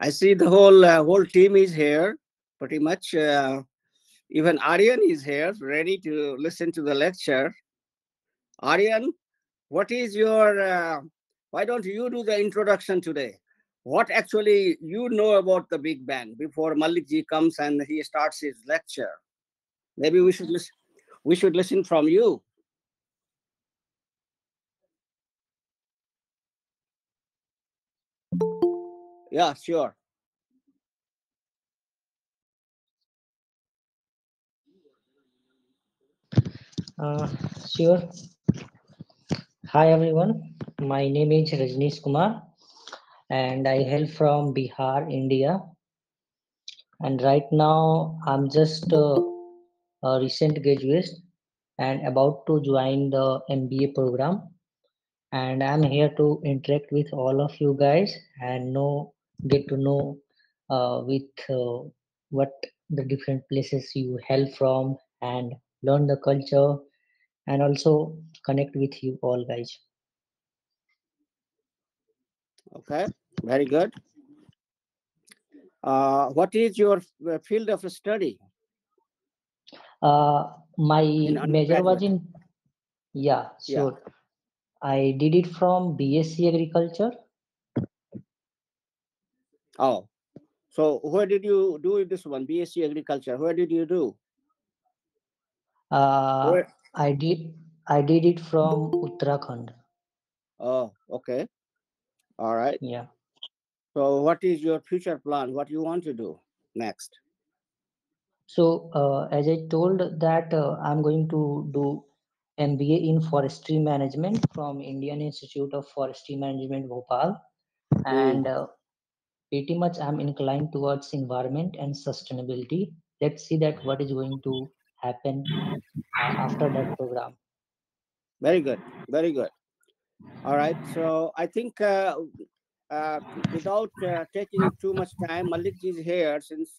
I see the whole team is here, pretty much. Even Aryan is here, ready to listen to the lecture. Aryan, what is your? Why don't you do the introduction today? What actually you know about the Big Bang before Mallik ji comes and he starts his lecture? Maybe we should listen. We should listen from you. Yeah, sure. Sure. Hi everyone. My name is Rajneesh Kumar and I hail from Bihar, India. And right now I'm just a recent graduate and about to join the MBA program. And I'm here to interact with all of you guys and get to know with what the different places you hail from and learn the culture and also connect with you all guys. Okay, very good. What is your field of study My in major was undergraduate? in, yeah, Yeah. sure. I did it from BSc Agriculture. Oh, so where did you do this one? BSc Agriculture. Where did you do? Uh, Where? I did I did it from Uttarakhand. Oh, okay. All right. Yeah. So, what is your future plan? What you want to do next? So as I told that I'm going to do MBA in Forestry Management from Indian Institute of Forestry Management, Bhopal, Hmm. and pretty much I'm inclined towards environment and sustainability. Let's see that what is going to happen after that program. Very good. Very good. All right. So, I think uh, without taking too much time, Malik ji is here since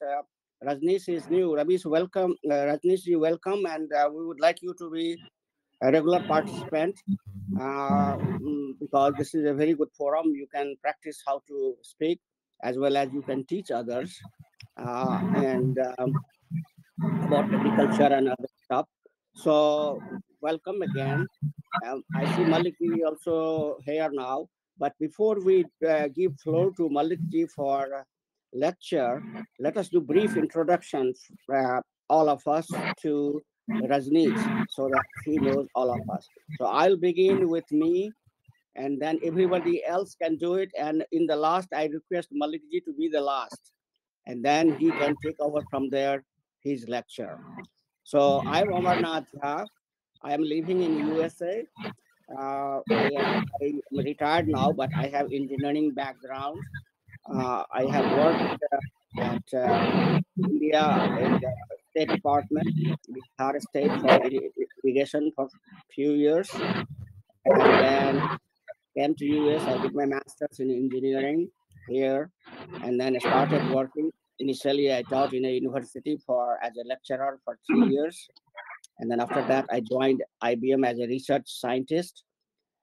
Rajneesh is new. Ravi's welcome. Rajneesh ji, welcome. And we would like you to be a regular participant because this is a very good forum. You can practice how to speak as well as you can teach others and about agriculture and other stuff. So, welcome again. I see Malik ji also here now. But before we give floor to Malik ji for lecture, let us do brief introduction, all of us, to Rajneesh so that he knows all of us. So I'll begin with me, and then everybody else can do it. And in the last, I request Malik ji to be the last, and then he can take over from there his lecture. So I'm Omar Jha. I am living in USA. I am retired now, but I have engineering background. I have worked at India in the State Department, Bihar State for irrigation for few years, and then came to US. I did my master's in engineering here, and then I started working. Initially, I taught in a university for as a lecturer for 3 years, and then after that, I joined IBM as a research scientist,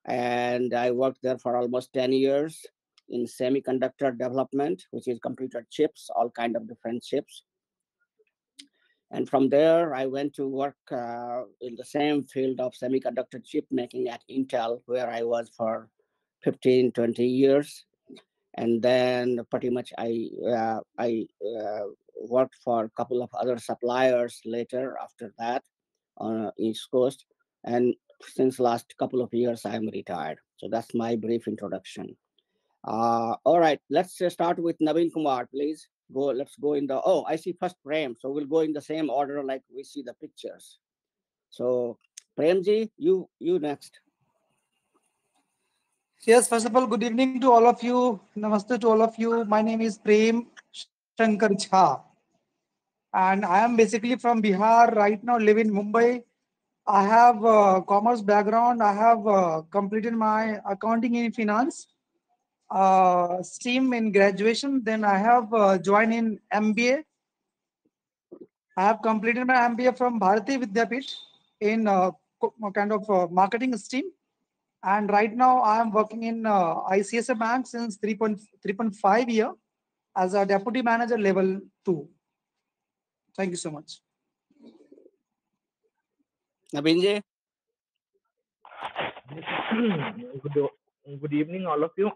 and I worked there for almost 10 years in semiconductor development, which is computer chips, all kind of different chips. And from there, I went to work in the same field of semiconductor chip making at Intel, where I was for 15, 20 years. And then pretty much I worked for a couple of other suppliers later after that on East Coast. And since last couple of years, I'm retired. So that's my brief introduction. All right, let's start with Naveen Kumar, please. Go. Let's go in the. Oh, I see first Prem. So we'll go in the same order like we see the pictures. So Premji, you next. Yes, first of all, good evening to all of you. Namaste to all of you. My name is Prem Shankar Jha, and I am basically from Bihar. Right now, live in Mumbai. I have commerce background. I have completed my accounting in finance stream in graduation. Then I have joined in MBA. I have completed my MBA from Bharati Vidyapeeth in kind of marketing stream. And right now, I am working in ICSA Bank since 3.5 year as a deputy manager level 2. Thank you so much. Nabinji? Good, good evening, all of you.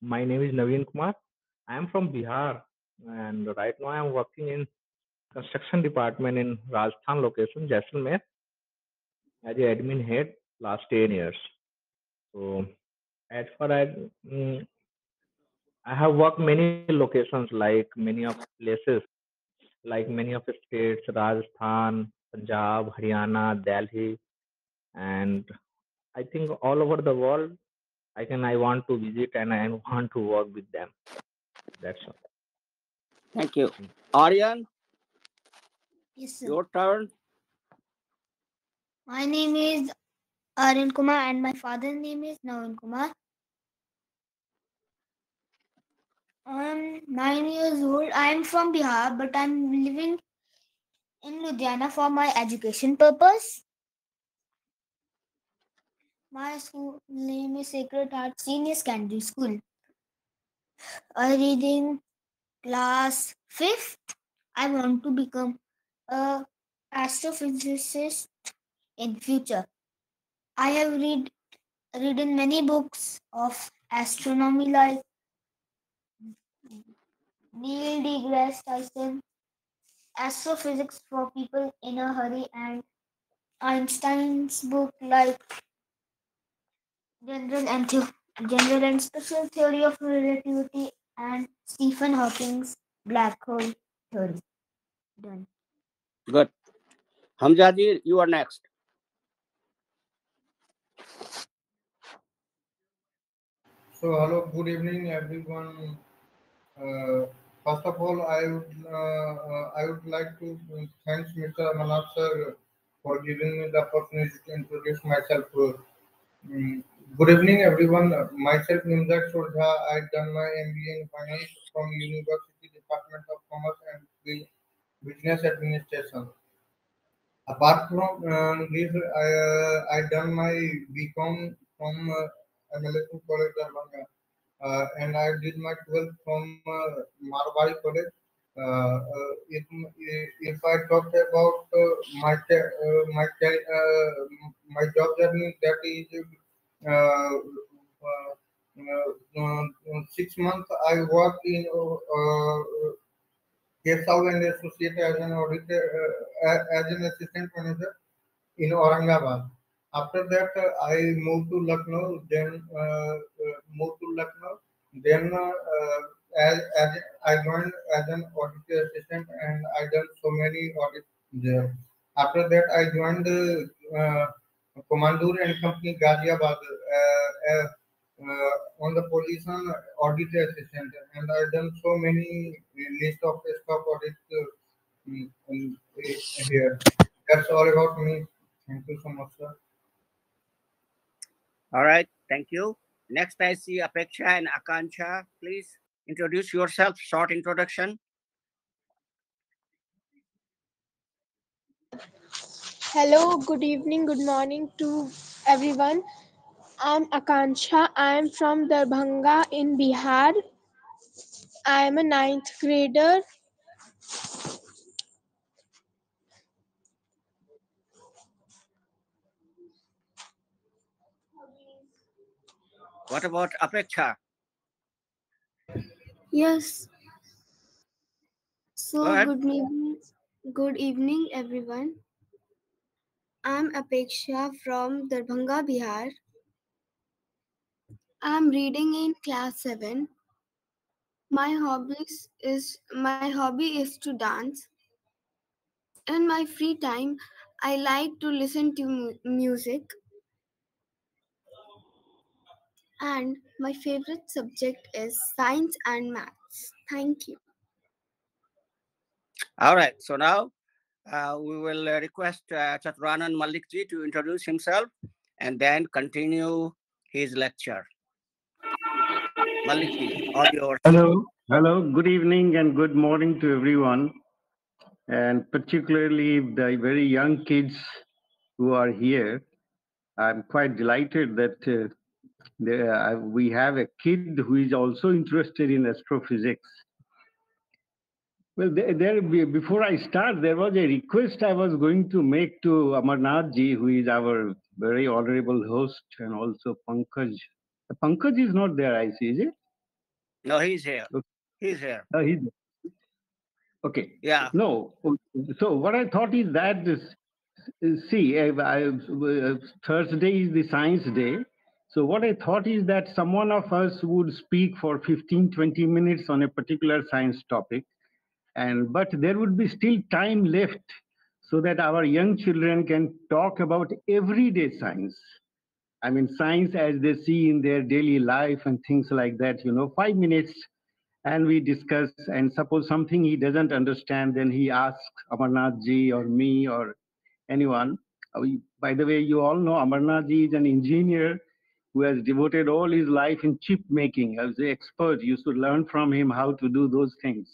My name is Naveen Kumar. I am from Bihar, and right now I am working in construction department in Rajasthan location, Jaisalmer, as a admin head last 10 years. So, as far as I have worked many locations, like many of places, like many of the states, Rajasthan, Punjab, Haryana, Delhi, and I think all over the world I want to visit and I want to work with them. That's all. Thank you. Aryan, Yes, sir. your turn. My name is Aryan Kumar and my father's name is Navin Kumar. I'm 9 years old. I'm from Bihar, but I'm living in Ludhiana for my education purpose. My school name is Sacred Heart Senior Secondary School. I read in class 5th. I want to become a astrophysicist in future. I have written many books of astronomy like Neil deGrasse Tyson, Astrophysics for People in a Hurry, and Einstein's book like General and, General and Special Theory of Relativity and Stephen Hawking's Black Hole Theory. Done. Good. Hamzaji, you are next. So, hello, good evening, everyone. Uh, First of all, I would like to thank Mr. Amanat sir for giving me the opportunity to introduce myself. Mm, Good evening, everyone. Myself, Nimzat Shodha. I done my MBA in Finance from University Department of Commerce and Business Administration. Apart from this, I done my BCom from Mallik College, Darbhanga, and I did my 12th from Marwari College. If I talk about my job journey, that is uh, uh, 6 months I worked in Keshav and Associate as an auditor, as an assistant manager in Aurangabad. After that, I moved to Lucknow. Then as I joined as an auditor assistant, and I done so many audits there. After that, I joined Commandur and Company Ghaziabad on the position auditor assistant, and I done so many list of stock audits here. That's all about me. Thank you so much, sir. All right. Thank you. Next, I see Apeksha and Akansha. Please introduce yourself. Short introduction. Hello, good evening, good morning to everyone. I'm Akansha. I am from Darbhanga in Bihar. I am a ninth grader. What about Apeksha? Yes. Go So ahead. good evening, everyone. I'm Apeksha from Darbhanga, Bihar. I'm reading in class 7. My hobby is to dance. In my free time, I like to listen to music, and my favorite subject is science and maths. Thank you. All right. So now we will request Chaturanan Mallik ji to introduce himself and then continue his lecture. Mallik ji, all yours. Hello, good evening and good morning to everyone, and particularly the very young kids who are here. I'm quite delighted that we have a kid who is also interested in astrophysics. Well, before I start, there was a request I was going to make to Amarnath ji, who is our very honorable host, and also Pankaj. Pankaj is not there, I see, is it? No, he's here. Okay. He's here. He's okay. Yeah. No. So what I thought is that see, Thursday is the Science Day. So what I thought is that someone of us would speak for 15, 20 minutes on a particular science topic, and but there would be still time left so that our young children can talk about everyday science. I mean, science as they see in their daily life and things like that. 5 minutes, and we discuss. And suppose something he doesn't understand, then he asks Amarnath ji or me or anyone. By the way, you all know Amarnath ji is an engineer who has devoted all his life in chip making as an expert. You should learn from him how to do those things.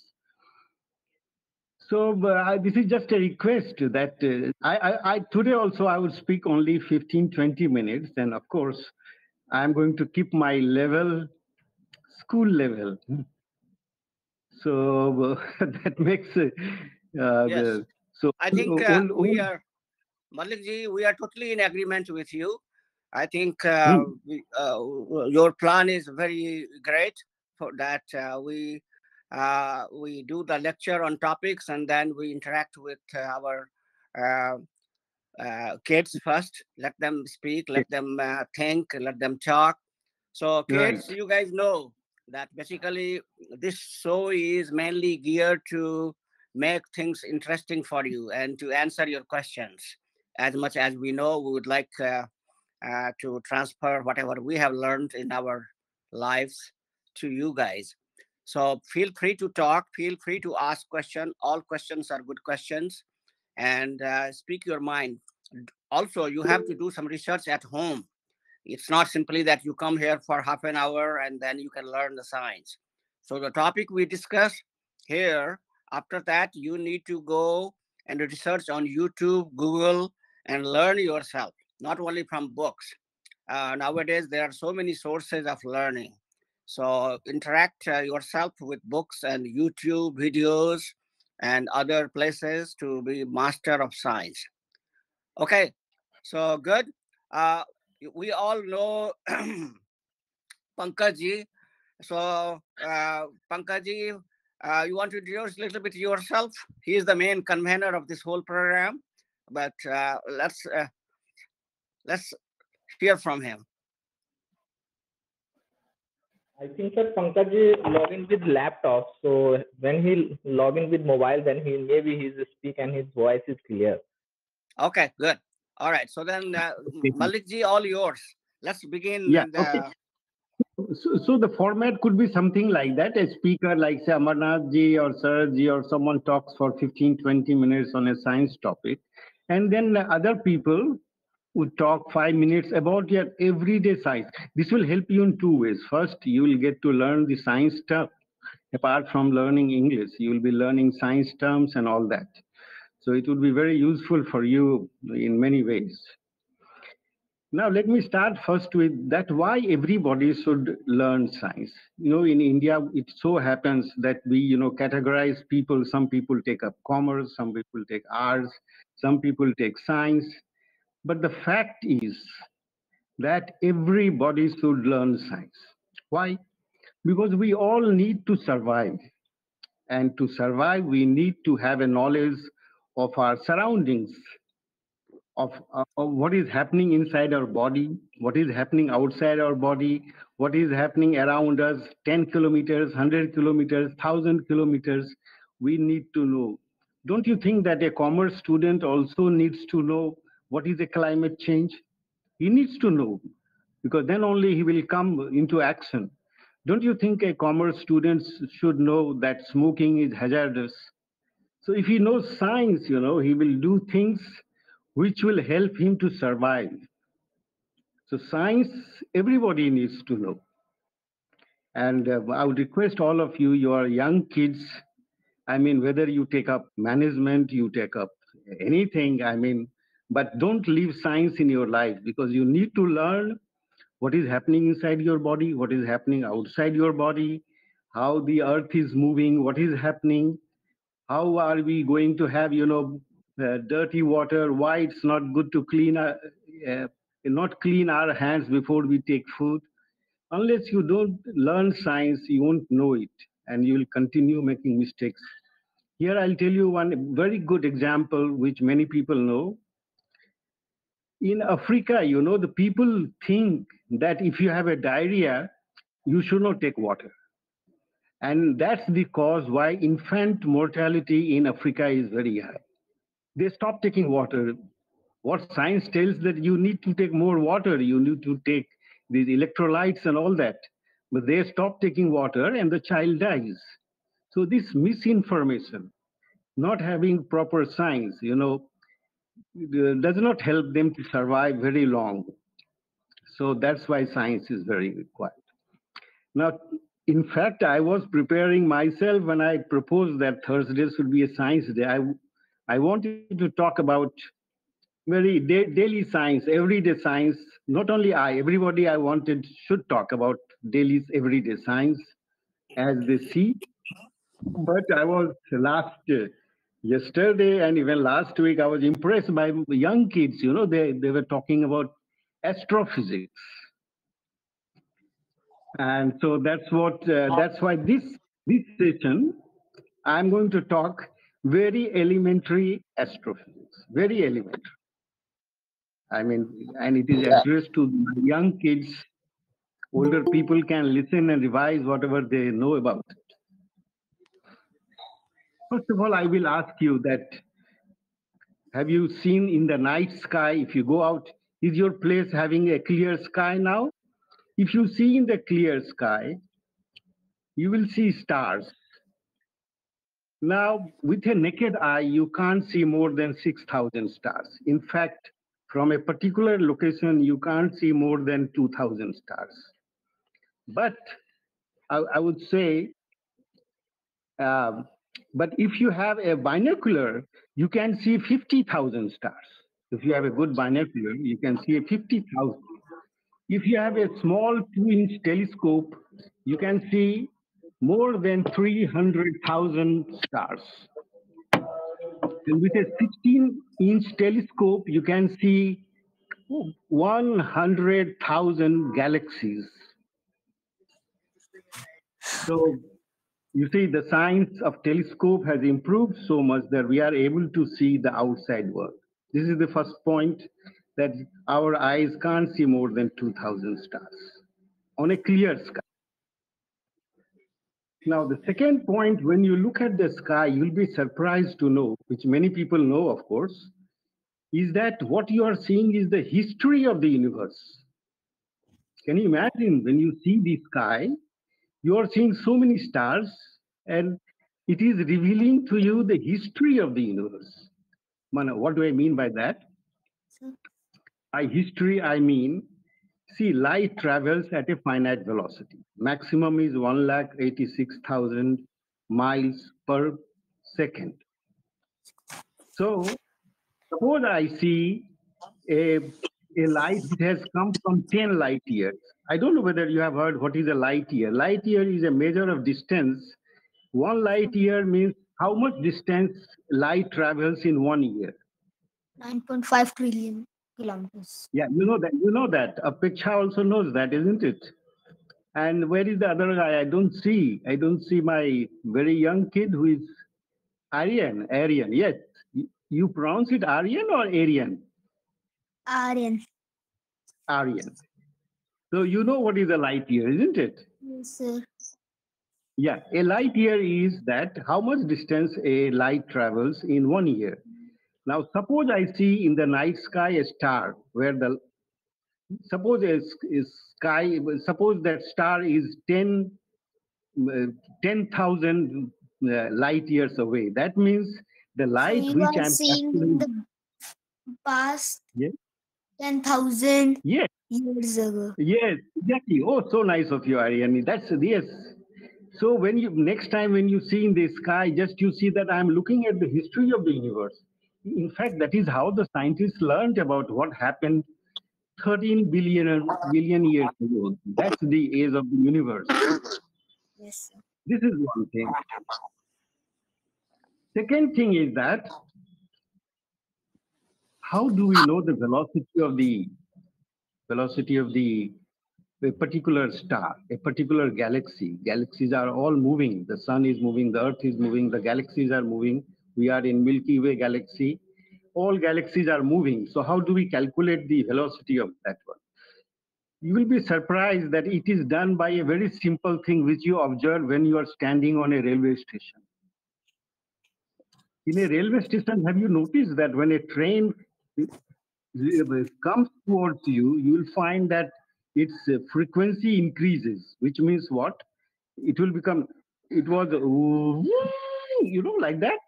So this is just a request that I today also I would speak only 15, 20 minutes. And of course, I'm going to keep my level, school level. So that makes Yes. so I think we all, are, Mallik ji, we are totally in agreement with you. I think your plan is very great for that. We do the lecture on topics and then we interact with our uh, kids first. Let them speak, let them think, let them talk. So, right. kids, you guys know that basically this show is mainly geared to make things interesting for you and to answer your questions. As much as we know, we would like to transfer whatever we have learned in our lives to you guys. So feel free to talk, feel free to ask questions. All questions are good questions, and speak your mind. Also, you have to do some research at home. It's not simply that you come here for half an hour and then you can learn the science. So the topic we discuss here, after that, you need to go and research on YouTube, Google, and learn yourself, not only from books. Nowadays, there are so many sources of learning. So interact yourself with books and YouTube videos and other places to be master of science. Okay, so good. Uh, we all know Pankaj. So, Pankaj, you want to introduce a little bit yourself? He is the main convener of this whole program, but let's hear from him. I think that Pankaj log in with laptop. So when he log in with mobile, then he maybe his speak and his voice is clear. Okay, good. All right. So then, Mallik ji, all yours. Let's begin. Yeah. Okay. So the format could be something like that. A speaker like say Amarnath ji or Saraj ji or someone talks for 15, 20 minutes on a science topic. And then other people would talk 5 minutes about your everyday science. This will help you in two ways. First, you will get to learn the science stuff. Apart from learning English, you will be learning science terms and all that. So it would be very useful for you in many ways. Now, let me start first with that why everybody should learn science. In India, it so happens that we, categorize people. Some people take up commerce, some people take arts, some people take science. But the fact is that everybody should learn science. Why? Because we all need to survive. And to survive, we need to have a knowledge of our surroundings, of what is happening inside our body, what is happening outside our body, what is happening around us, 10 kilometers, 100 kilometers, 1,000 kilometers. We need to know. Don't you think that a commerce student also needs to know what is a climate change? He needs to know because then only he will come into action. Don't you think a commerce student should know that smoking is hazardous? So if he knows science, he will do things which will help him to survive. So science, everybody needs to know. And I would request all of you, you are young kids. I mean, whether you take up management, you take up anything, I mean, but don't leave science in your life, because you need to learn what is happening inside your body, what is happening outside your body, how the earth is moving, what is happening, how are we going to have, dirty water, why it's not good to uh, not clean our hands before we take food. Unless you don't learn science, you won't know it, and you will continue making mistakes. Here I'll tell you one very good example which many people know. In Africa, the people think that if you have a diarrhea, you should not take water. And that's the cause why infant mortality in Africa is very high. They stop taking water. What science tells that you need to take more water, you need to take these electrolytes and all that. But they stop taking water and the child dies. So this misinformation, not having proper science, does not help them to survive very long. So that's why science is very required. Now, in fact, I was preparing myself when I proposed that Thursday should be a science day. I wanted to talk about very daily science, everyday science. Not only everybody I wanted should talk about daily, everyday science as they see. But I was yesterday and even last week, I was impressed by young kids. They were talking about astrophysics. And so that's why this session I'm going to talk very elementary astrophysics, very elementary. I mean, and it is addressed to young kids. Older people can listen and revise whatever they know about it. First of all, I will ask you that, have you seen in the night sky, if you go out, is your place having a clear sky now? If you see in the clear sky, you will see stars. Now, with a naked eye, you can't see more than 6,000 stars. In fact, from a particular location, you can't see more than 2,000 stars. But I would say, um, but if you have a binocular, you can see 50,000 stars. If you have a good binocular, you can see 50,000. If you have a small 2-inch telescope, you can see more than 300,000 stars. And with a 16-inch telescope, you can see 100,000 galaxies. So you see, the science of telescope has improved so much that we are able to see the outside world. This is the first point, that our eyes can't see more than 2,000 stars on a clear sky. Now, the second point, when you look at the sky, you'll be surprised to know, which many people know, of course, is that what you are seeing is the history of the universe. Can you imagine when you see the sky, you are seeing so many stars, and it is revealing to you the history of the universe. Mana, what do I mean by that? By history, I mean, see, light travels at a finite velocity. Maximum is 186,000 miles per second. So, suppose I see a light which has come from 10 light years. I don't know whether you have heard what is a light year. Light year is a measure of distance. 1 light year means how much distance light travels in 1 year. 9.5 trillion kilometers. Yeah, you know that. You know that. Apeksha also knows that, isn't it? And where is the other guy? I don't see. I don't see my very young kid who is Aryan. Aryan, yes. You pronounce it Aryan or Aryan? Aryan. Aryan. So you know what is a light year, isn't it? Yes, sir. Yeah, a light year is that how much distance a light travels in 1 year. Now, suppose I see in the night sky a star where suppose that star is 10,000 light years away. That means the light So you which are I'm seeing capturing. the past Yes. 10,000 Yes. years ago. Yes, exactly. Oh, so nice of you, Ariane. That's yes. So when you next time when you see in the sky, just you see that I'm looking at the history of the universe. In fact, that is how the scientists learned about what happened 13 billion years ago. That's the age of the universe. Yes, sir. This is one thing. Second thing is that how do we know the velocity of the a particular star, a particular galaxy? Galaxies are all moving. The sun is moving, the earth is moving, the galaxies are moving. We are in Milky Way galaxy. All galaxies are moving. So how do we calculate the velocity of that one? You will be surprised that it is done by a very simple thing which you observe when you are standing on a railway station. In a railway station, have you noticed that when a train comes towards you, you will find that its frequency increases, which means what? It will become, it was, like that.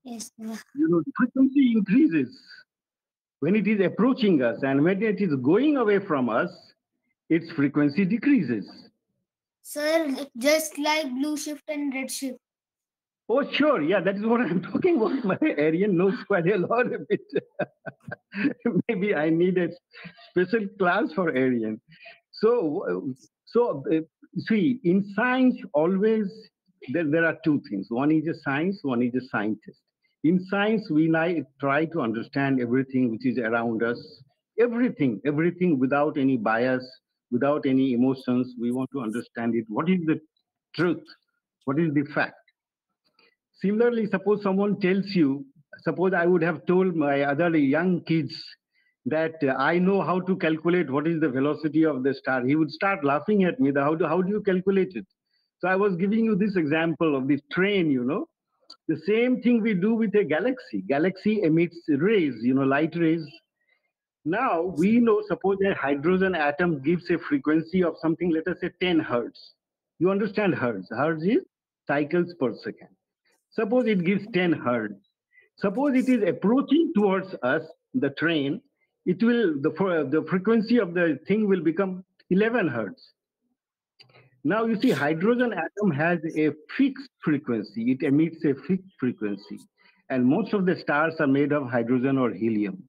Yes, sir. The frequency increases when it is approaching us, and when it is going away from us, its frequency decreases. Sir, just like blue shift and red shift. Oh, sure. Yeah, that is what I'm talking about. My Aryan knows quite a lot of it. Maybe I need a special class for Aryan. So, see, in science, always there are two things. One is a science, one is a scientist. In science, we try to understand everything which is around us, everything without any bias, without any emotions. We want to understand it. What is the truth? What is the fact? Similarly, suppose someone tells you, suppose I would have told my other young kids that I know how to calculate what is the velocity of the star. He would start laughing at me. How do you calculate it? So I was giving you this example of this train, The same thing we do with a galaxy. Galaxy emits rays, light rays. Now we know, suppose a hydrogen atom gives a frequency of something, let us say 10 hertz. You understand hertz? Hertz is cycles per second. Suppose it gives 10 hertz. Suppose it is approaching towards us, the train, the frequency of the thing will become 11 hertz. Now you see, hydrogen atom has a fixed frequency. It emits a fixed frequency. And most of the stars are made of hydrogen or helium.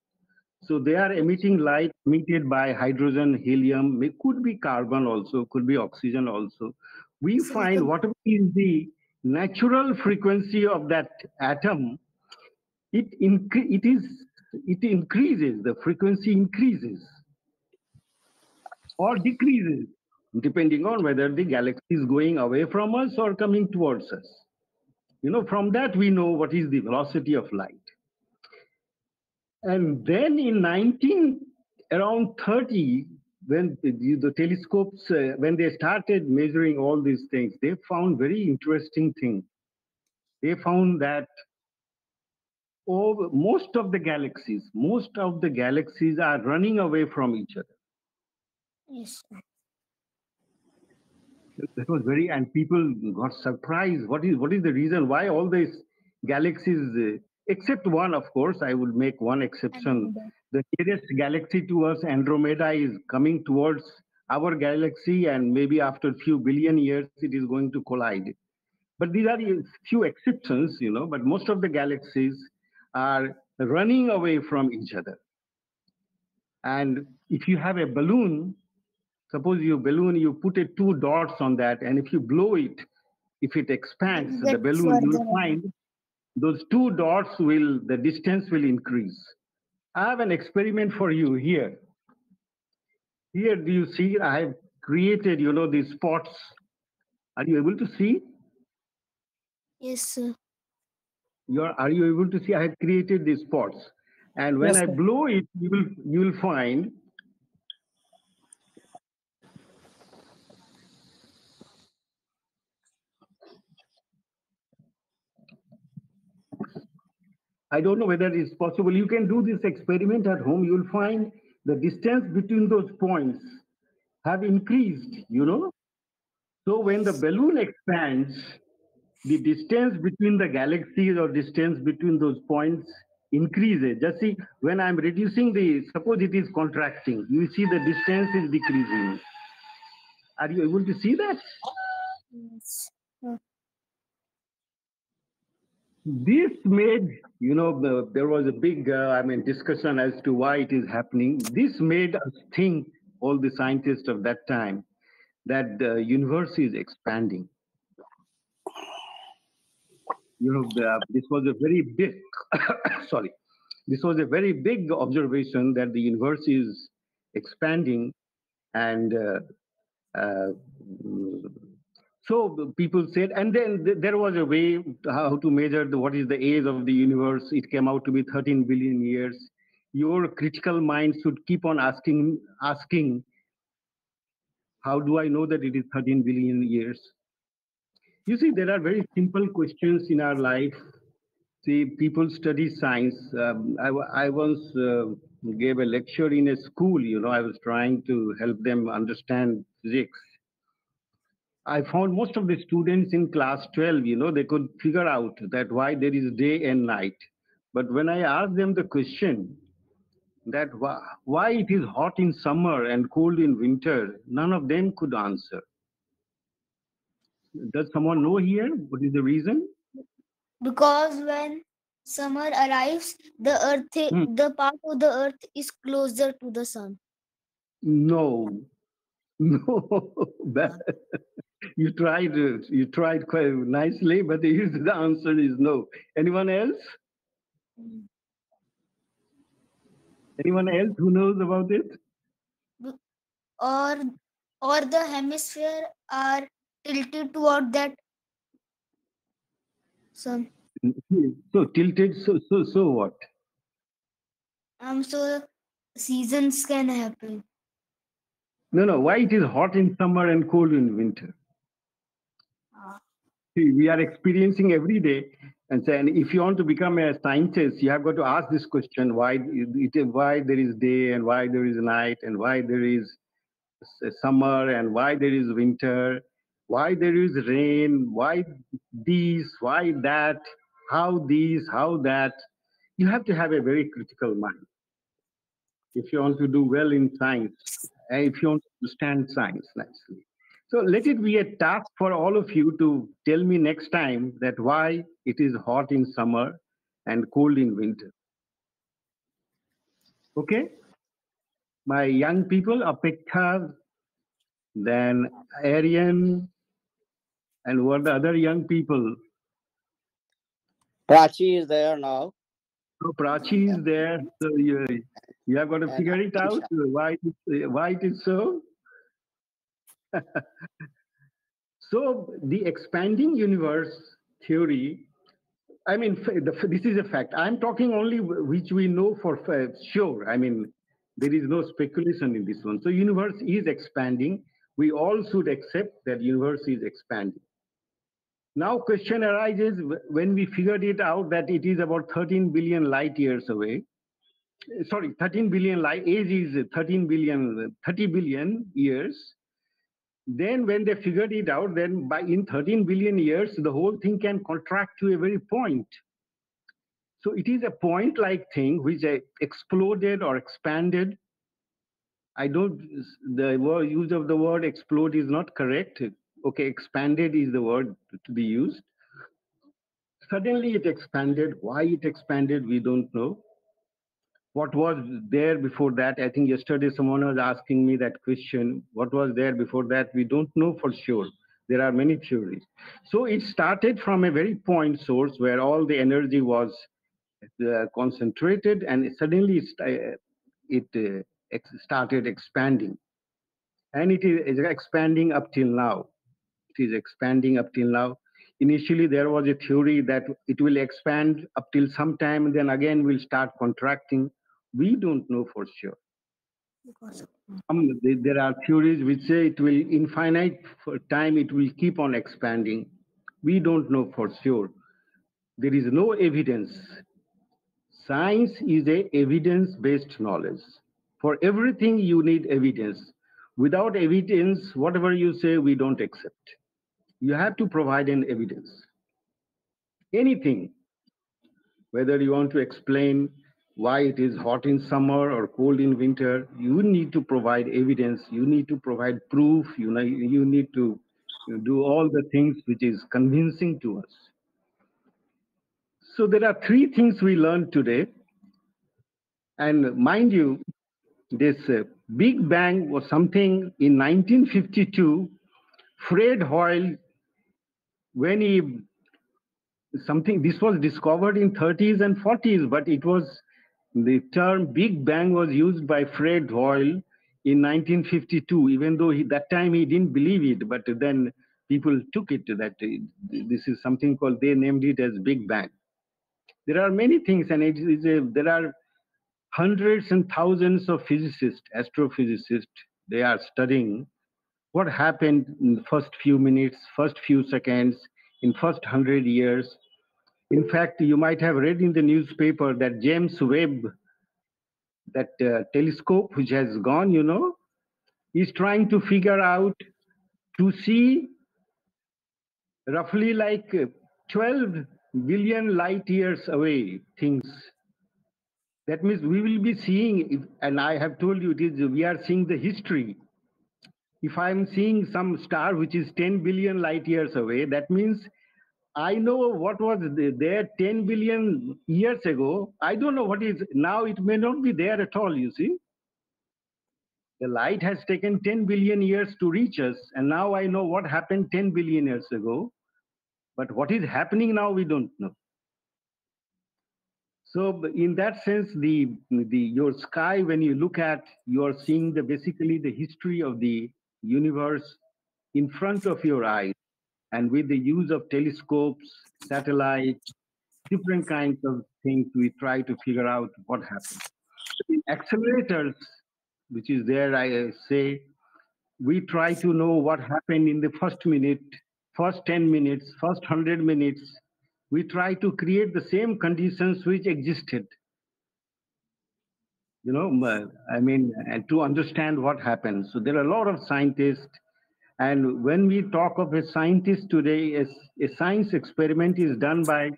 So they are emitting light emitted by hydrogen, helium, it could be carbon also, could be oxygen also. We find whatever is the natural frequency of that atom, it increases, the frequency increases or decreases, depending on whether the galaxy is going away from us or coming towards us. From that we know what is the velocity of light. And then in around 30, when the telescopes, when they started measuring all these things, they found very interesting thing. They found that most of the galaxies are running away from each other. Yes. That was and people got surprised. What is the reason why all these galaxies, except one, of course, I would make one exception. The nearest galaxy to us, Andromeda, is coming towards our galaxy, and maybe after a few billion years, it is going to collide. But these are a few exceptions, but most of the galaxies are running away from each other. And if you have a balloon, suppose you put two dots on that, and if you blow it, if it expands the balloon, you'll find those two dots the distance will increase. I have an experiment for you here. Here, do you see, I have created, these spots. Are you able to see? Yes, sir. Are you able to see? I have created these spots. And when I blow it, you will find I don't know whether it's possible. You can do this experiment at home. You'll find the distance between those points have increased, So when the balloon expands, the distance between the galaxies or distance between those points increases. Just see, when I'm reducing suppose it is contracting, you see the distance is decreasing. Are you able to see that? Yes. This made, there was a big, discussion as to why it is happening. This made us think, all the scientists of that time, that the universe is expanding. This was a very big, sorry, this was a very big observation that the universe is expanding, and uh, so people said, and then there was a way how to measure what is the age of the universe. It came out to be 13 billion years. Your critical mind should keep on asking, how do I know that it is 13 billion years? You see, there are very simple questions in our life. See, people study science. I once gave a lecture in a school. I was trying to help them understand physics. I found most of the students in class 12, they could figure out that why there is day and night. But when I asked them the question that why it is hot in summer and cold in winter, none of them could answer. Does someone know here what is the reason? Because when summer arrives, the part of the earth is closer to the sun. No, no. You tried quite nicely, but the answer is no. Anyone else? Anyone else who knows about it? Or the hemisphere are tilted toward that sun. So tilted. So what? So seasons can happen. No. Why it is hot in summer and cold in winter? See, we are experiencing every day, and if you want to become a scientist, you have got to ask this question: why there is day and why there is night and why there is summer and why there is winter, why there is rain, why these, why that, how these, how that. You have to have a very critical mind if you want to do well in science, and if you want to understand science nicely. So let it be a task for all of you to tell me next time that why it is hot in summer and cold in winter. Okay? My young people, Apeksha, then Aryan, and what the other young people? Prachi is there now. So Prachi is there. So you have got to figure it out why it is so. So the expanding universe theory, this is a fact. I'm talking only which we know for sure. There is no speculation in this one. So universe is expanding. We all should accept that universe is expanding. Now question arises when we figured it out that it is about 13 billion light years away. Sorry, 13 billion light age is 30 billion years. Then when they figured it out, then in 13 billion years, the whole thing can contract to a very point. So it is a point-like thing which exploded or expanded. The use of the word explode is not correct. Okay, expanded is the word to be used. Suddenly it expanded. Why it expanded, we don't know. What was there before that? I think yesterday someone was asking me that question. What was there before that? We don't know for sure. There are many theories. So it started from a very point source where all the energy was concentrated, and suddenly it started expanding. And it is expanding up till now. It is expanding up till now. Initially, there was a theory that it will expand up till some time, and then again will start contracting. We don't know for sure. There are theories which say it will infinite for time, it will keep on expanding. We don't know for sure. There is no evidence. Science is a evidence-based knowledge. For everything, you need evidence. Without evidence, whatever you say, we don't accept. You have to provide an evidence. Anything, whether you want to explain why it is hot in summer or cold in winter, you need to provide evidence. You need to provide proof. You need to do all the things which is convincing to us. So there are three things we learned today. And mind you, this Big Bang was something in 1952. Fred Hoyle, when he something this was discovered in 30s and 40s, but it was the term Big Bang was used by Fred Hoyle in 1952, even though that time he didn't believe it, but then people took it that this is something called, they named it as Big Bang. There are many things, and there are hundreds and thousands of physicists, astrophysicists, they are studying what happened in the first few minutes, first few seconds, in first 100 years. In fact, you might have read in the newspaper that James Webb, that telescope which has gone, is trying to figure out to see roughly like 12 billion light years away things. That means we will be seeing, and I have told you, we are seeing the history. If I'm seeing some star which is 10 billion light years away, that means I know what was there 10 billion years ago. I don't know what is now. It may not be there at all, you see. The light has taken 10 billion years to reach us, and now I know what happened 10 billion years ago. But what is happening now, we don't know. So in that sense, your sky, when you look at, you are seeing basically the history of the universe in front of your eyes, and with the use of telescopes, satellites, different kinds of things, we try to figure out what happened. In accelerators, which is there, I say, we try to know what happened in the first minute, first 10 minutes, first 100 minutes. We try to create the same conditions which existed. And to understand what happened. So there are a lot of scientists, and when we talk of a scientist today, a science experiment is done by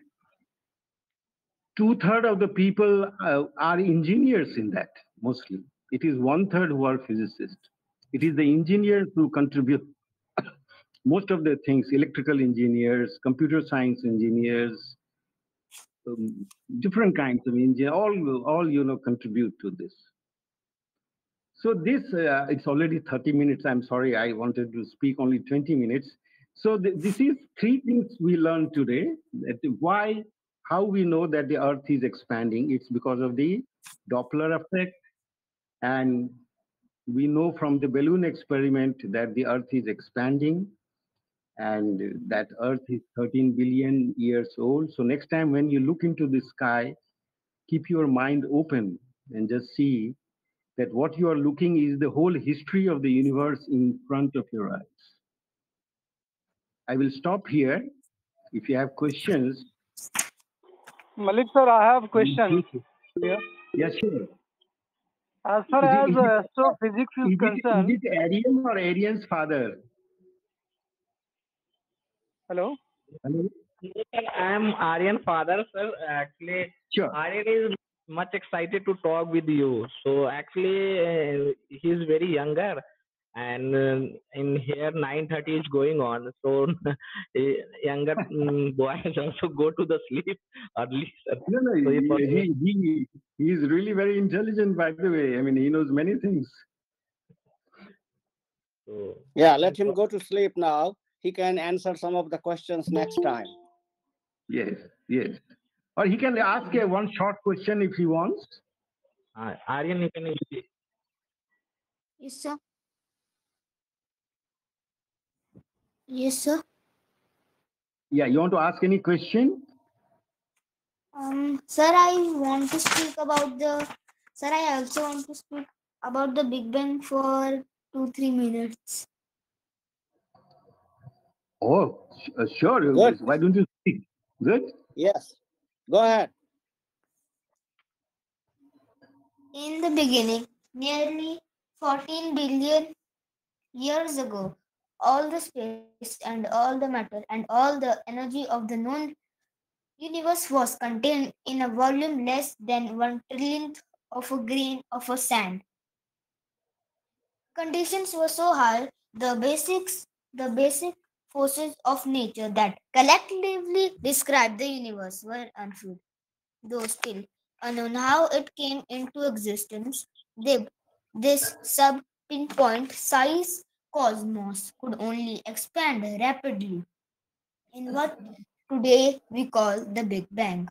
2/3 of the people are engineers in that, mostly. It is 1/3 who are physicists. It is the engineers who contribute most of the things, electrical engineers, computer science engineers, different kinds of engineers, all contribute to this. So this, it's already 30 minutes. I'm sorry, I wanted to speak only 20 minutes. So this is three things we learned today. How we know that the Earth is expanding. It's because of the Doppler effect. And we know from the balloon experiment that the Earth is expanding, and that Earth is 13 billion years old. So next time when you look into the sky, keep your mind open and just see that what you are looking is the whole history of the universe in front of your eyes. I will stop here. If you have questions. Mallik sir, I have questions here. Yes, sure. As far as astrophysics is concerned. Is it Aryan or Aryan's father? Hello? Hello? I am Aryan father, sir. Actually, sure. Aryan is much excited to talk with you. So actually, he is very younger, and in here 9:30 is going on. So younger boys also go to the sleep early, sir. No, So he is really very intelligent, by the way. I mean, he knows many things. So, yeah, let him go to sleep now. He can answer some of the questions next time. Yes. Or he can ask one short question if he wants. Aryan, you can. Yes, sir. Yes, sir. Yeah, you want to ask any question? Sir, I want to speak about Sir, I also want to speak about the Big Bang for 2-3 minutes. Oh, sure. Good. Why don't you speak? Good? Yes. Go ahead. In the beginning, nearly 14 billion years ago, all the space and all the matter and all the energy of the known universe was contained in a volume less than 1 trillionth of a grain of a sand. Conditions were so high, the basic forces of nature that collectively describe the universe were unfold, though still unknown how it came into existence. They, this sub-pinpoint size cosmos could only expand rapidly in what today we call the Big Bang.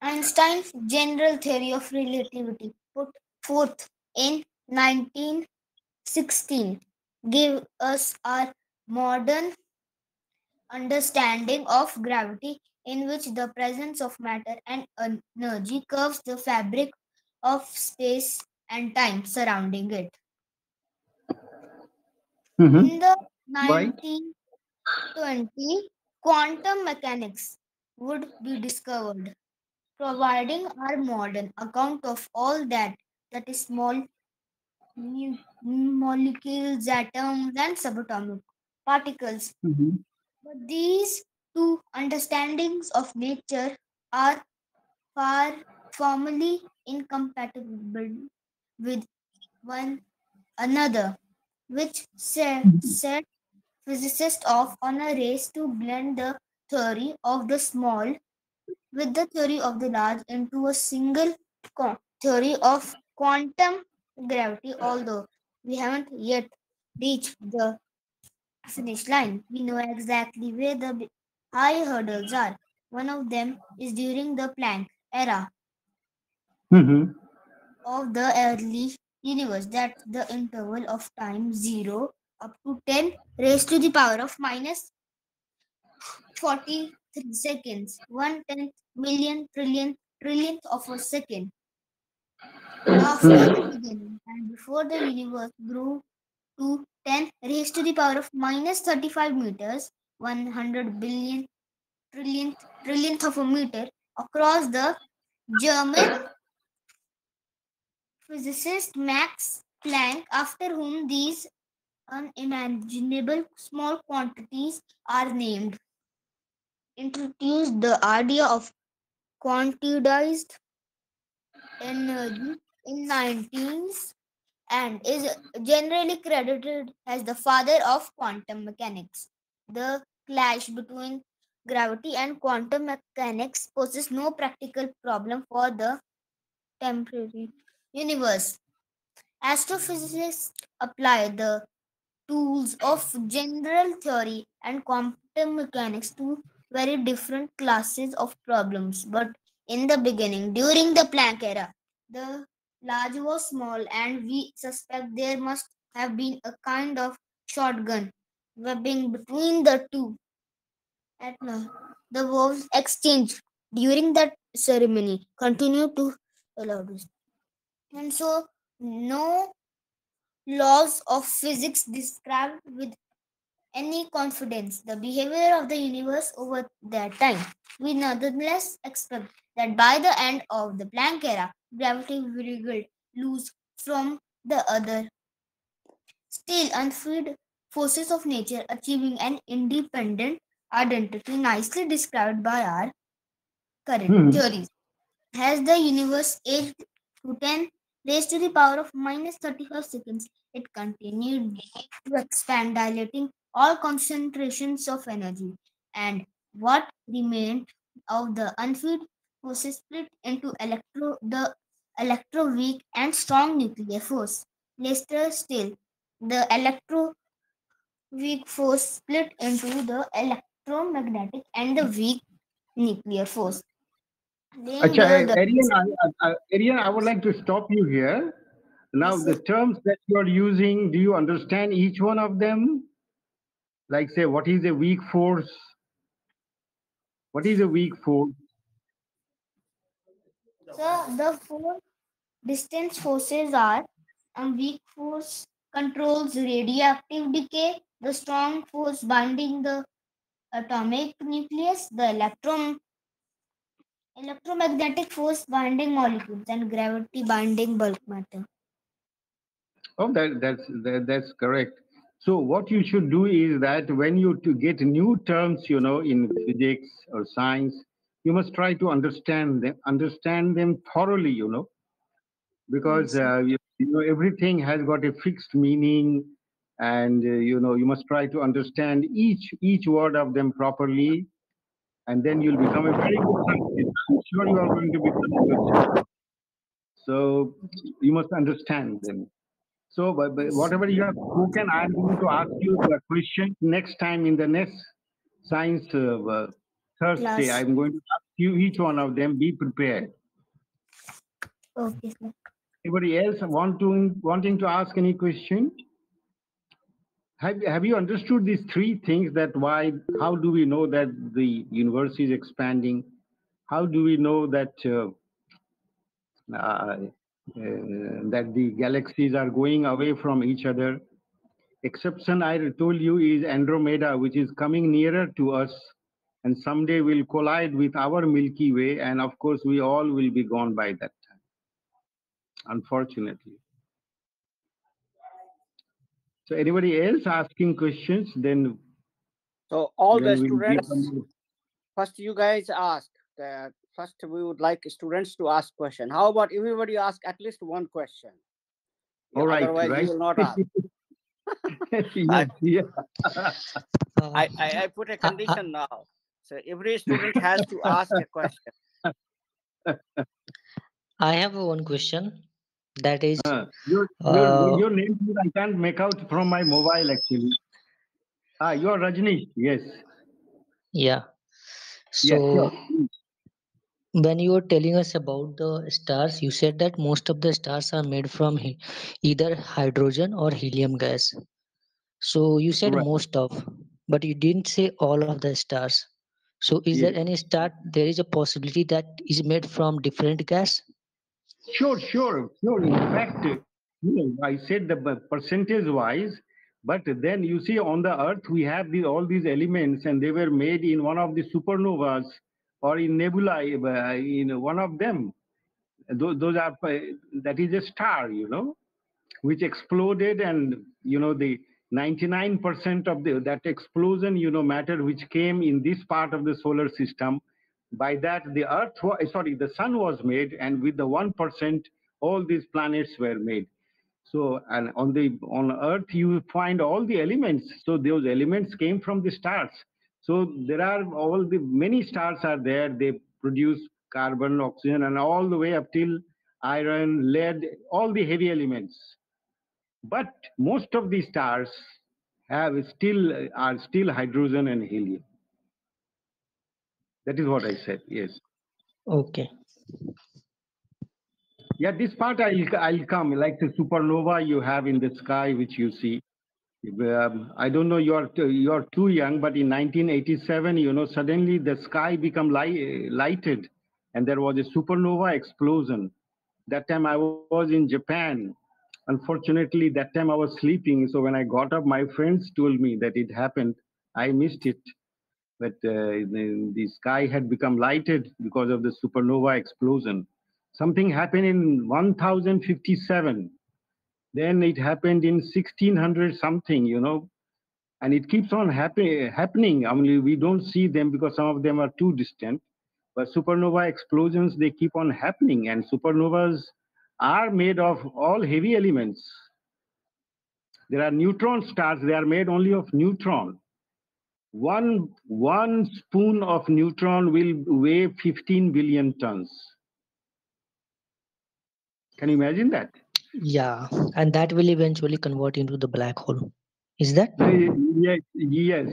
Einstein's general theory of relativity, put forth in 1916, gave us our modern understanding of gravity, in which the presence of matter and energy curves the fabric of space and time surrounding it. Mm-hmm. In the Right. 1920, quantum mechanics would be discovered, providing our modern account of all that is small molecules, atoms, and subatomic particles. Mm-hmm. But these two understandings of nature are far formally incompatible with one another, which set physicists off on a race to blend the theory of the small with the theory of the large into a single theory of quantum gravity. Although we haven't yet reached the finish line, we know exactly where the high hurdles are. One of them is during the Planck era Mm-hmm. of the early universe. That's the interval of time 0 up to 10 raised to the power of minus 43 seconds, 1/10 million trillionth of a second after the Mm-hmm. beginning and before the universe grew to 10 raised to the power of minus 35 meters, 100 billion trillionth of a meter across. The German physicist Max Planck, after whom these unimaginable small quantities are named, introduced the idea of quantized energy in 19s and is generally credited as the father of quantum mechanics. The clash between gravity and quantum mechanics poses no practical problem for the temporary universe. Astrophysicists apply the tools of general theory and quantum mechanics to very different classes of problems. But in the beginning, during the Planck era, the large was small, and we suspect there must have been a kind of shotgun webbing between the two. At last, the waves exchanged during that ceremony continued to allow this. And so, no laws of physics described with any confidence the behavior of the universe over that time. We nonetheless expect that by the end of the Planck era, gravity will lose from the other still unfed forces of nature, achieving an independent identity nicely described by our current Mm-hmm. theories. As the universe aged to 10 raised to the power of minus 35 seconds, it continued to expand, dilating all concentrations of energy. And what remained of the unfilled forces split into the electroweak and strong nuclear force. Later still, the electroweak force split into the electromagnetic and the weak nuclear force. Laying Acha, bare the Arian, Arian, I would like to stop you here. Now, yes, the sir. terms that you are using, do you understand each one of them? Like, say, what is a weak force? What is a weak force? So the four distance forces are weak force controls radioactive decay, the strong force binding the atomic nucleus, the electromagnetic force binding molecules, and gravity binding bulk matter. Oh, that's correct. So what you should do is that when you to get new terms, in physics or science, you must try to understand them thoroughly, because Yes, sir. everything has got a fixed meaning, and you must try to understand each word of them properly, and then you'll become a very good scientist. I'm sure you are going to become a good scientist. So you must understand them. So, but whatever you have spoken, I'm going to ask you the question next time in the next science Thursday. Class. I'm going to ask you each one of them. Be prepared. Okay, sir. Anybody else wanting to ask any question? Have you understood these three things? That how do we know that the universe is expanding? How do we know that that the galaxies are going away from each other? Exception I told you is Andromeda, which is coming nearer to us, and someday will collide with our Milky Way, and of course we all will be gone by that time, unfortunately. So anybody else asking questions? Then So all the we'll give students, them. first you guys ask. First we would like students to ask question. How about everybody ask at least one question? All right, Otherwise right. you will not ask. Yes, yeah. I put a condition now. So every student has to ask a question. I have one question. That is, Your name I can't make out from my mobile actually. You are Rajnish. Yes. yeah. Yes. So Sure. when you were telling us about the stars, you said that most of the stars are made from either hydrogen or helium gas. So you said Right. most of, but you didn't say all of the stars. So is there Yes. any star? There is a possibility that is made from different gas? Sure. In fact, I said the percentage wise, but then you see on the Earth we have all these elements, and they were made in one of the supernovas or in nebulae, in one of them. Those are that is a star, which exploded, and the 99% of that explosion, matter which came in this part of the solar system. By that the the sun was made, and with the 1% all these planets were made. So, and on Earth you find all the elements, so those elements came from the stars. So there are many stars are there. They produce carbon, oxygen, and all the way up till iron, lead, all the heavy elements. But most of the stars are still hydrogen and helium. That is what I said. Yes. Okay. Yeah, this part I'll come, like the supernova you have in the sky, which you see. I don't know, you're too young, but in 1987, suddenly the sky became lighted, and there was a supernova explosion. That time I was in Japan. Unfortunately, that time I was sleeping. So when I got up, my friends told me that it happened. I missed it, but the sky had become lighted because of the supernova explosion. Something happened in 1057. Then it happened in 1600 something, and it keeps on happening. I mean, we don't see them because some of them are too distant. But supernova explosions, they keep on happening, and supernovas are made of all heavy elements. There are neutron stars, they are made only of neutron. One spoon of neutron will weigh 15 billion tons. Can you imagine that? Yeah, and that will eventually convert into the black hole. Is that? Yes.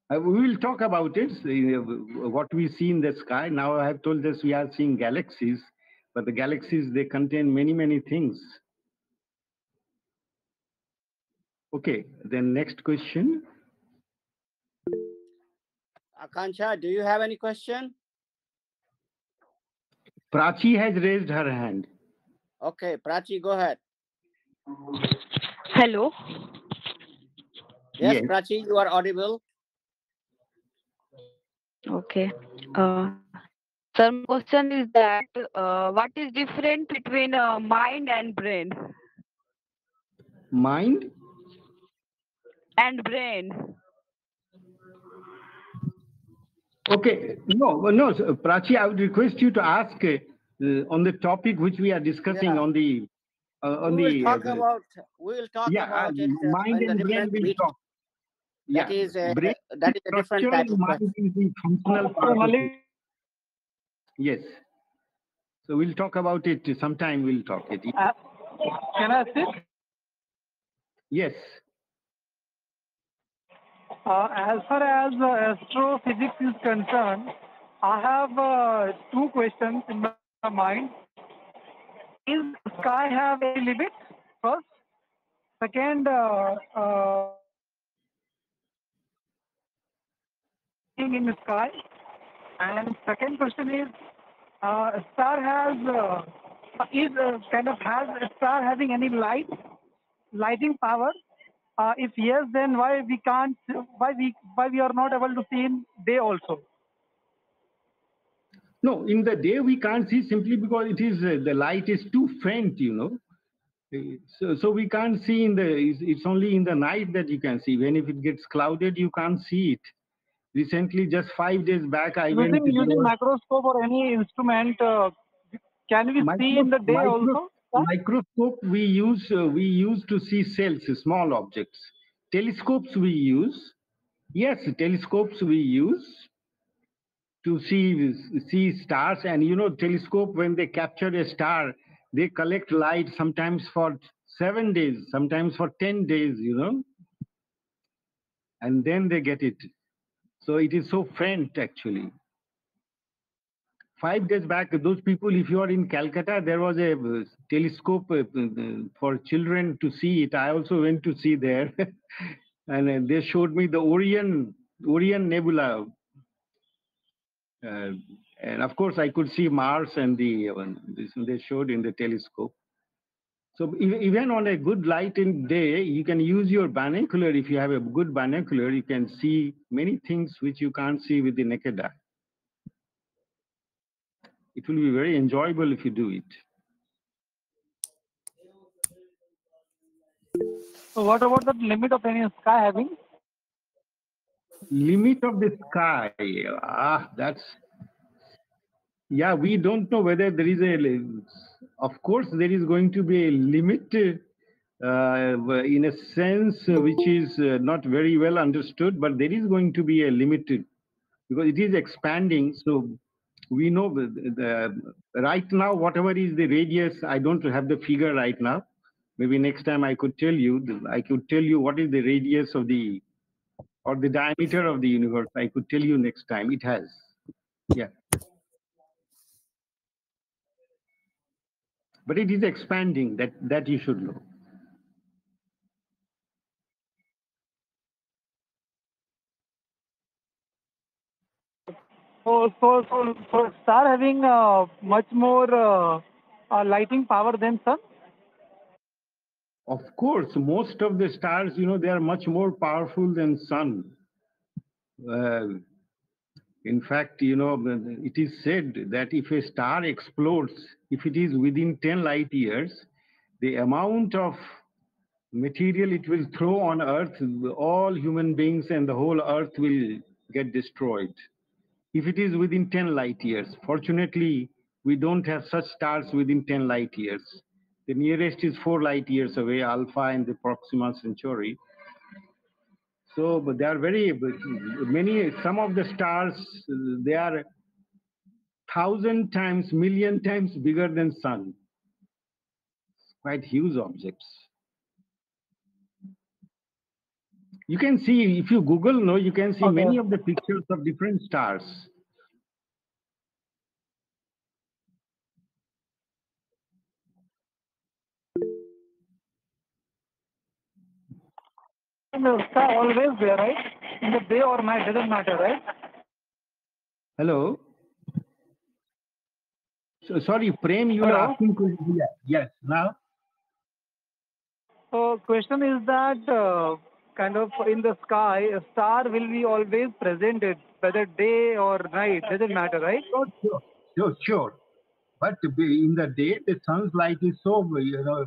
We will talk about it, what we see in the sky. Now I have told us we are seeing galaxies, but the galaxies, they contain many things. Okay, then next question. Akansha, do you have any question? Prachi has raised her hand. Okay, Prachi, go ahead. Hello. Yes, Prachi, you are audible. Okay. Sir, my question is that what is different between mind and brain? Mind and brain. Okay, no, Prachi, I would request you to ask on the topic which we are discussing on the on We will the talk about it mind in the and brain different will meeting. talk. Yeah, brain That is a different structure type and of question. mind is the functional So part of it. Mallik, Yes. So we'll talk about it sometime. We'll talk it. can I assist? Yes. As far as astrophysics is concerned, I have two questions in my mind. Is sky have any limit? First, second, being in the sky, and second question is, star has is kind of has a star having any lighting power? If yes, then why we can't? Why we are not able to see in day also? No, in the day we can't see simply because it is the light is too faint, you know. So we can't see in the. It's only in the night that you can see. When if it gets clouded, you can't see it. Recently, just 5 days back, I went. Using microscope or any instrument, can we see in the day also? Microscope we use to see cells, small objects. Telescopes we use. Yes, telescopes we use to see stars. And you know, telescope, when they capture a star, they collect light sometimes for 7 days, sometimes for 10 days, you know, and then they get it. So it is so faint actually. 5 days back, those people, if you are in Calcutta, there was a telescope for children to see it. I also went to see there. And they showed me the Orion Nebula. And of course, I could see Mars and they showed in the telescope. So even on a good light in day, you can use your binocular. If you have a good binocular, you can see many things which you can't see with the naked eye. It will be very enjoyable if you do it. So what about the limit of any sky having? Limit of the sky. That's, yeah, we don't know whether there is of course, there is going to be a limit in a sense which is not very well understood, but there is going to be a limit because it is expanding. So we know right now, whatever is the radius, I don't have the figure right now. Maybe next time I could tell you what is the radius of the or the diameter of the universe. I could tell you next time. It has. Yeah. But it is expanding, that you should know. So star having much more lighting power than sun? Of course, most of the stars, you know, they are much more powerful than sun. In fact, you know, it is said that if a star explodes, if it is within 10 light years, the amount of material it will throw on Earth, all human beings and the whole Earth will get destroyed. If it is within 10 light years. Fortunately, we don't have such stars within 10 light years. The nearest is 4 light years away, Alpha and the Proxima Centauri. So, but they are very many. Some of the stars, they are 1,000 times, million times bigger than Sun. Quite huge objects. You can see, if you Google, no, you can see many of the pictures of different stars. In the sky always there, right? In the day or night, doesn't matter, right? Hello. So, sorry, Prem, you are asking questions. Yes, now. So question is that kind of in the sky, a star will be always presented, whether day or night, doesn't matter, right? Sure. But in the day, the sun's light is so, you know,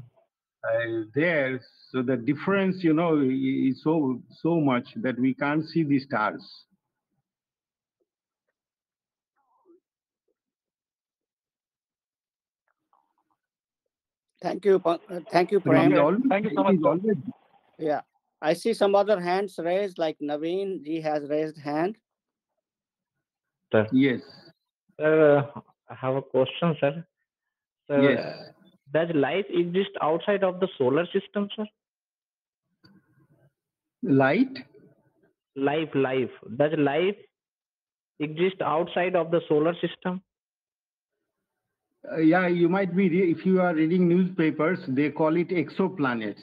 there. So the difference, you know, is so much that we can't see the stars. Thank you. Thank you, But it is Prem. Okay, always, thank you so it much, is sir. always Yeah. I see some other hands raised, like Naveen ji has raised hand. Sir, yes, I have a question, sir. Sir, yes. does life exist outside of the solar system, sir? Light. Life. Does life exist outside of the solar system? Yeah, you might be, if you are reading newspapers, they call it exoplanets.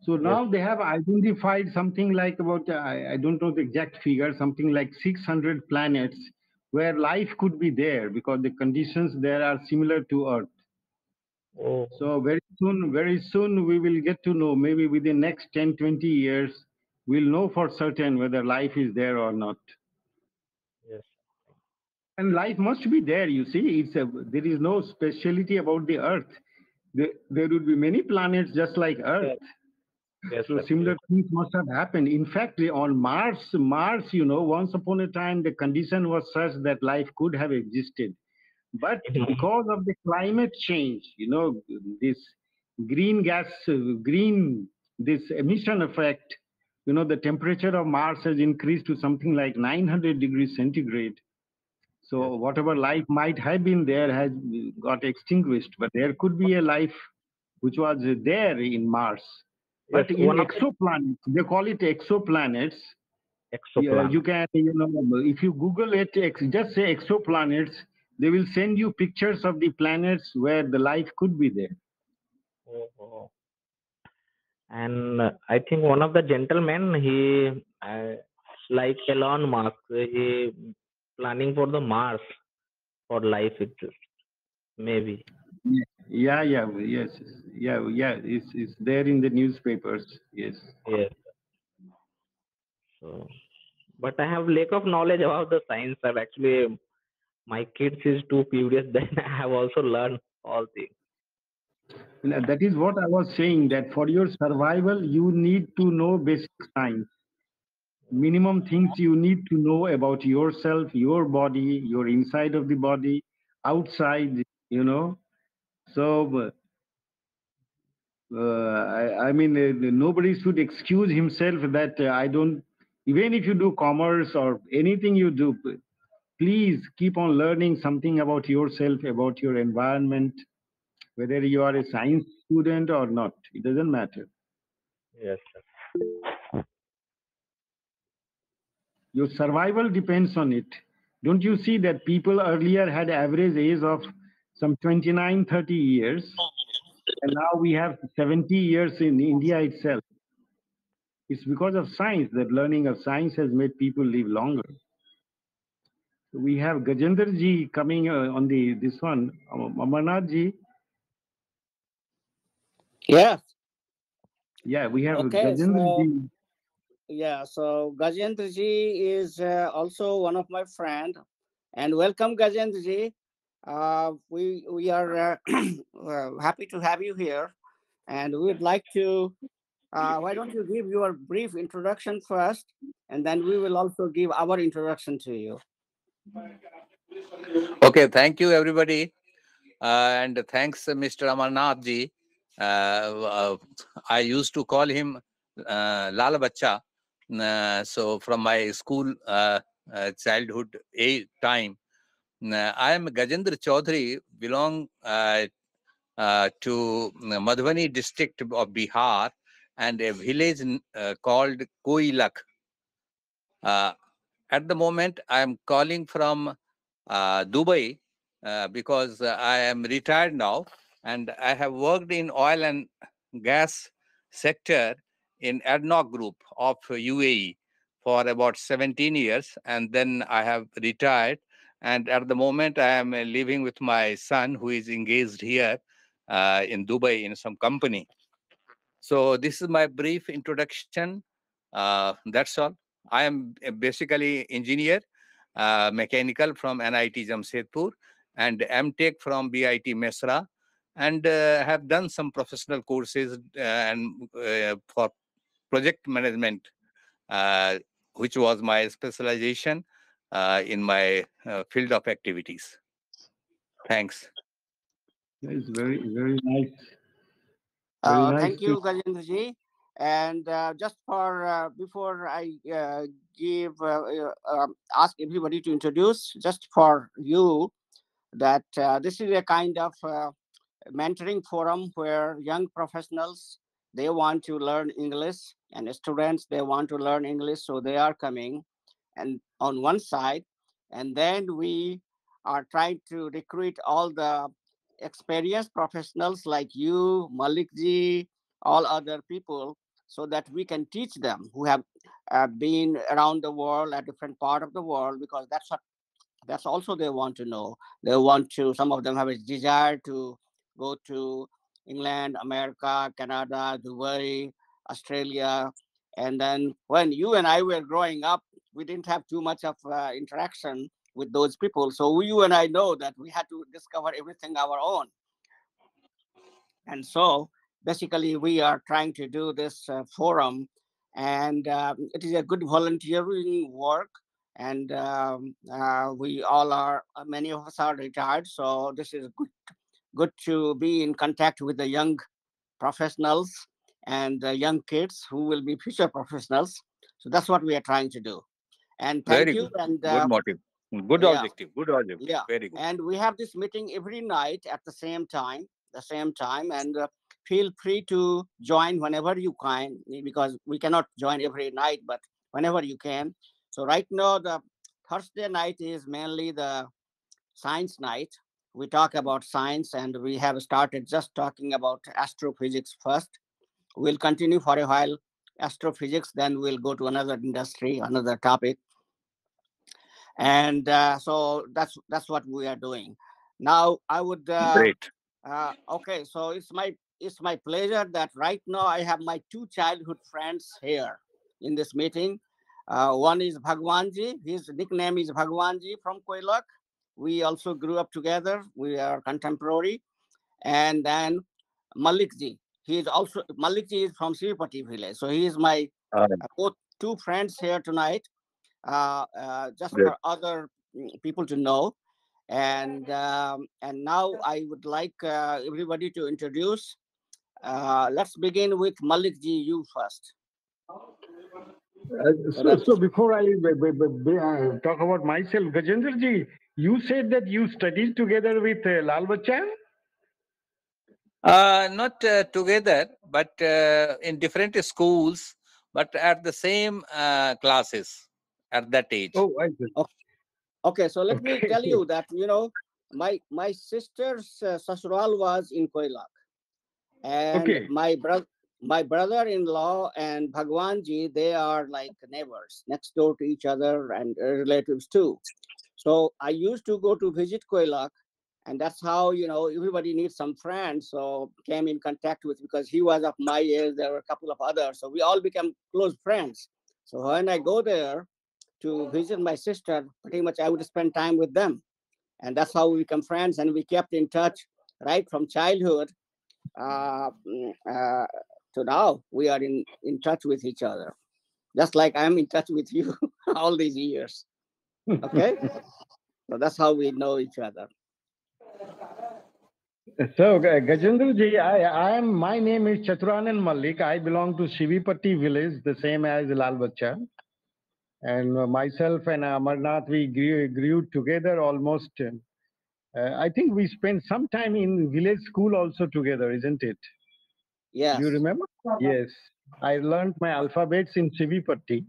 So Yes. now they have identified something like about, I don't know the exact figure, something like 600 planets where life could be there because the conditions there are similar to Earth. Oh, So very soon we will get to know, maybe within next 10, 20 years, we'll know for certain whether life is there or not. yes. And life must be there, you see. There is no speciality about the Earth. There would be many planets just like Earth. Yes, yes, So sir. Yes. similar things must have happened. In fact, on Mars, once upon a time, the condition was such that life could have existed. But because of the climate change, this green gas, this emission effect, the temperature of Mars has increased to something like 900 degrees centigrade. Yes. So whatever life might have been there has got extinguished, but there could be a life which was there in Mars. Yes. But in One of the exoplanets, they call it exoplanets. Yeah, exoplanet. you can, if you Google it, just say exoplanets, they will send you pictures of the planets where the life could be there. Oh, oh. And I think one of the gentlemen, he like Elon Musk, he planning for the Mars for life itself, maybe. Yeah, yeah, yes, yeah. It's there in the newspapers. Yes. Yes. So, but I have lack of knowledge about the science. I've actually my kids is too curious. Then I have also learned all things. That is what I was saying, that for your survival, you need to know basic science. Minimum things you need to know about yourself, your body, your inside of the body, outside, you know. So, I mean, nobody should excuse himself that I don't, even if you do commerce or anything you do, please keep on learning something about yourself, about your environment, whether you are a science student or not. It doesn't matter. Yes, sir. Your survival depends on it. Don't you see that people earlier had average age of some 29, 30 years, and now we have 70 years in India itself? It's because of science, that learning of science has made people live longer. We have Gajendra ji coming on this one. Amarnath ji. Yes. Yeah, we have Okay. Gajendra So ji. yeah. So Gajendra ji is also one of my friend, and welcome Gajendra ji. We are happy to have you here, and we would like to. Why don't you give your brief introduction first, and then we will also give our introduction to you. Okay, thank you, everybody. And thanks, Mr. Amarnath ji. I used to call him Lal Bacha. So, from my school childhood time, I am Gajendra Chaudhary, belong to Madhubani district of Bihar and a village called Koilak. Uh, at the moment, I am calling from Dubai because I am retired now and I have worked in oil and gas sector in ADNOC Group of UAE for about 17 years, and then I have retired. And at the moment, I am living with my son who is engaged here in Dubai in some company. So this is my brief introduction. That's all. I am basically engineer, mechanical from NIT Jamshedpur, and MTech from BIT Mesra, and have done some professional courses and for project management, uh, which was my specialization in my field of activities. Thanks. It's very, very nice. Very nice Thank to. you, Gajendraji. And just for before I ask everybody to introduce, just for you, that this is a kind of mentoring forum where young professionals, they want to learn English, and students, they want to learn English, so they are coming and on one side, and then we are trying to recruit all the experienced professionals like you, Malik ji, all other people, so that we can teach them who have been around the world, at different part of the world, because that's also they want to know. They want to, some of them have a desire to go to England, America, Canada, Dubai, Australia. And then when you and I were growing up, we didn't have too much of interaction with those people, so you and I know that we had to discover everything our own. And so basically we are trying to do this forum, and it is a good volunteering work. And we all are, many of us are retired, so this is good to be in contact with the young professionals and the young kids who will be future professionals. So that's what we are trying to do. And thank Very you. good. And Good motive. Good yeah, objective. Good objective. yeah, Very good. and we have this meeting every night at the same time, and feel free to join whenever you can, because we cannot join every night, but whenever you can. So right now, the Thursday night is mainly the science night. We talk about science, and we have started just talking about astrophysics first. We'll continue for a while astrophysics, then we'll go to another industry, another topic. And so that's what we are doing now. I would Great. okay, so it's my pleasure that right now I have my two childhood friends here in this meeting. One is Bhagwanji. His nickname is Bhagwanji from Koilak. We also grew up together, we are contemporary. And then Mallikji, he is also, Mallikji is from Sripati village, so he is my Uh, both two friends here tonight, just Great. for other people to know. And now I would like everybody to introduce. Let's begin with Malik ji, you first. So So that's before I talk about myself, Gajendra ji, you said that you studied together with Lal Bachchan? Not together, but in different schools, but at the same classes at that age. Oh, I see. okay. So let me Okay. tell you that, my sister's sasural was in Koilak, and Okay. my brother-in-law and Bhagwanji, they are like neighbors next door to each other, and relatives too. So I used to go to visit Koilak, and that's how, everybody needs some friends. So came in contact with, because he was of my age, there were a couple of others, so we all became close friends. So when I go there to visit my sister, pretty much I would spend time with them, and that's how we become friends, and we kept in touch right from childhood uh, mm, uh, to now. We are in touch with each other, just like I'm in touch with you all these years. Okay, so that's how we know each other. So, Gajendra ji, my name is Chaturanan Mallik. I belong to Shivipatti village, the same as Lal Bachchan. And myself and Amarnath, we grew together almost. I think we spent some time in village school also together, isn't it? Do you Yes, remember? Yes. I learned my alphabets in Shivipatti.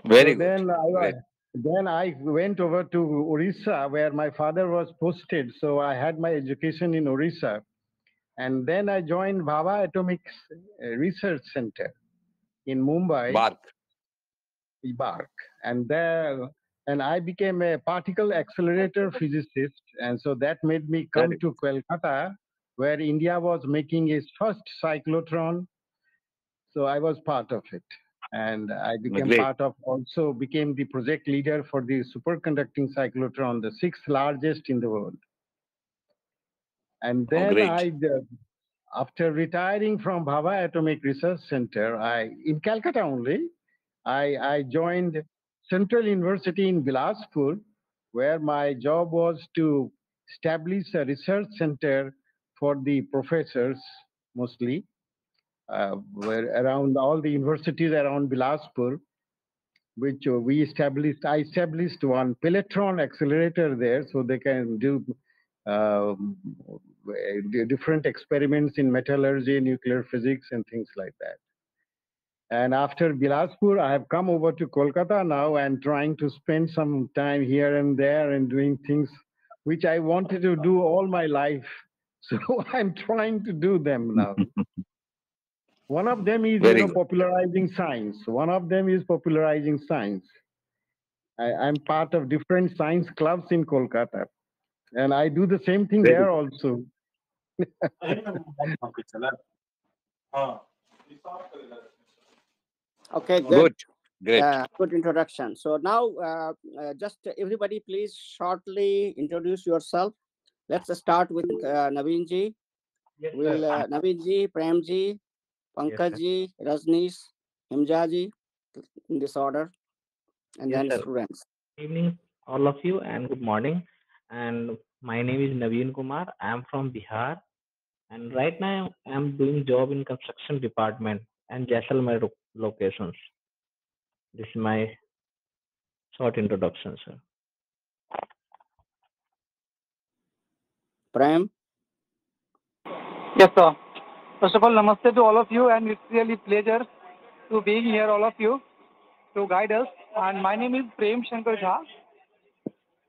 So Very good. Great. then I went over to Orissa where my father was posted. So I had my education in Orissa. And then I joined Bhabha Atomics Research Center in Mumbai, Bark. BARC. And there, and I became a particle accelerator physicist. And so that made me come Very to Kolkata, where India was making its first cyclotron. So I was part of it. And I became great. part of, also became the project leader for the superconducting cyclotron, the sixth largest in the world. And Oh, then great. after retiring from Bhabha Atomic Research Center, in Calcutta only, I joined Central University in Bilaspur, where my job was to establish a research center for the professors mostly, where around all the universities around Bilaspur, which I established one Peletron accelerator there, so they can do um, different experiments in metallurgy, nuclear physics, and things like that. And after Bilaspur, I have come over to Kolkata now and trying to spend some time here and there and doing things which I wanted to do all my life. So I'm trying to do them now. One of them is, Very good. popularizing science. One of them is popularizing science. I'm part of different science clubs in Kolkata, and I do the same thing Very there also. Okay, good. good. Great. Good introduction. So now, just everybody, please shortly introduce yourself. Let's start with Naveen ji. Yes, Will sir. Naveen ji, Prem ji, Yes, Pankaj sir. ji, Rajneesh, Himja ji, in this order, and Yes, then sir. students. Good evening, all of you, and good morning. And my name is Naveen Kumar. I am from Bihar, and right now I am doing job in construction department and Jaisalmer locations. This is my short introduction, sir. Prem, Yes, sir. First of all, namaste to all of you, and it's really pleasure to being here, all of you, to guide us. And my name is Prem Shankar Jha.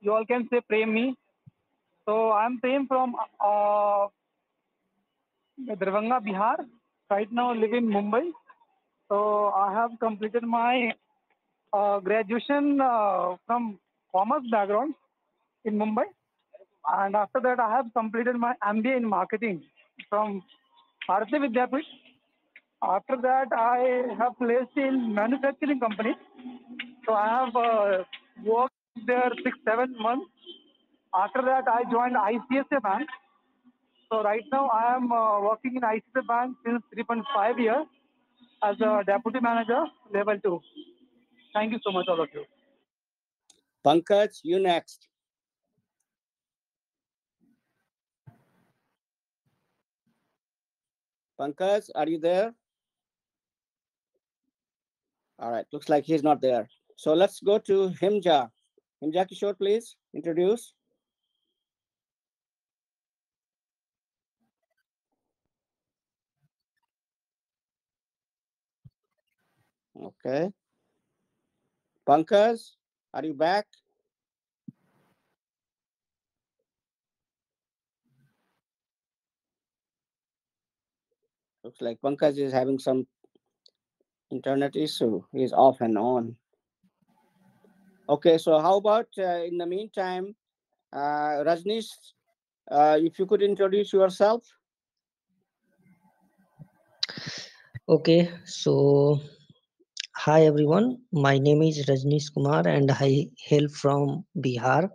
You all can say Prem me. So I'm Prem from Darbhanga, Bihar. Right now, live in Mumbai. So I have completed my graduation from commerce background in Mumbai, and after that, I have completed my MBA in marketing from Bharati Vidyapeeth. After that, I have placed in manufacturing company. So I have worked there 6-7 months. After that, I joined ICSA Bank. So right now, I am working in ICSA Bank since 3.5 years as a deputy manager, level 2. Thank you so much, all of you. Pankaj, you next. Pankaj, are you there? All right, looks like he's not there. So let's go to Himja. Himja Kishore, please introduce. Okay. Pankaj, are you back? Looks like Pankaj is having some internet issue. He's off and on. Okay, so how about in the meantime, Rajnish, if you could introduce yourself. Okay, so hi everyone. My name is Rajneesh Kumar and I hail from Bihar.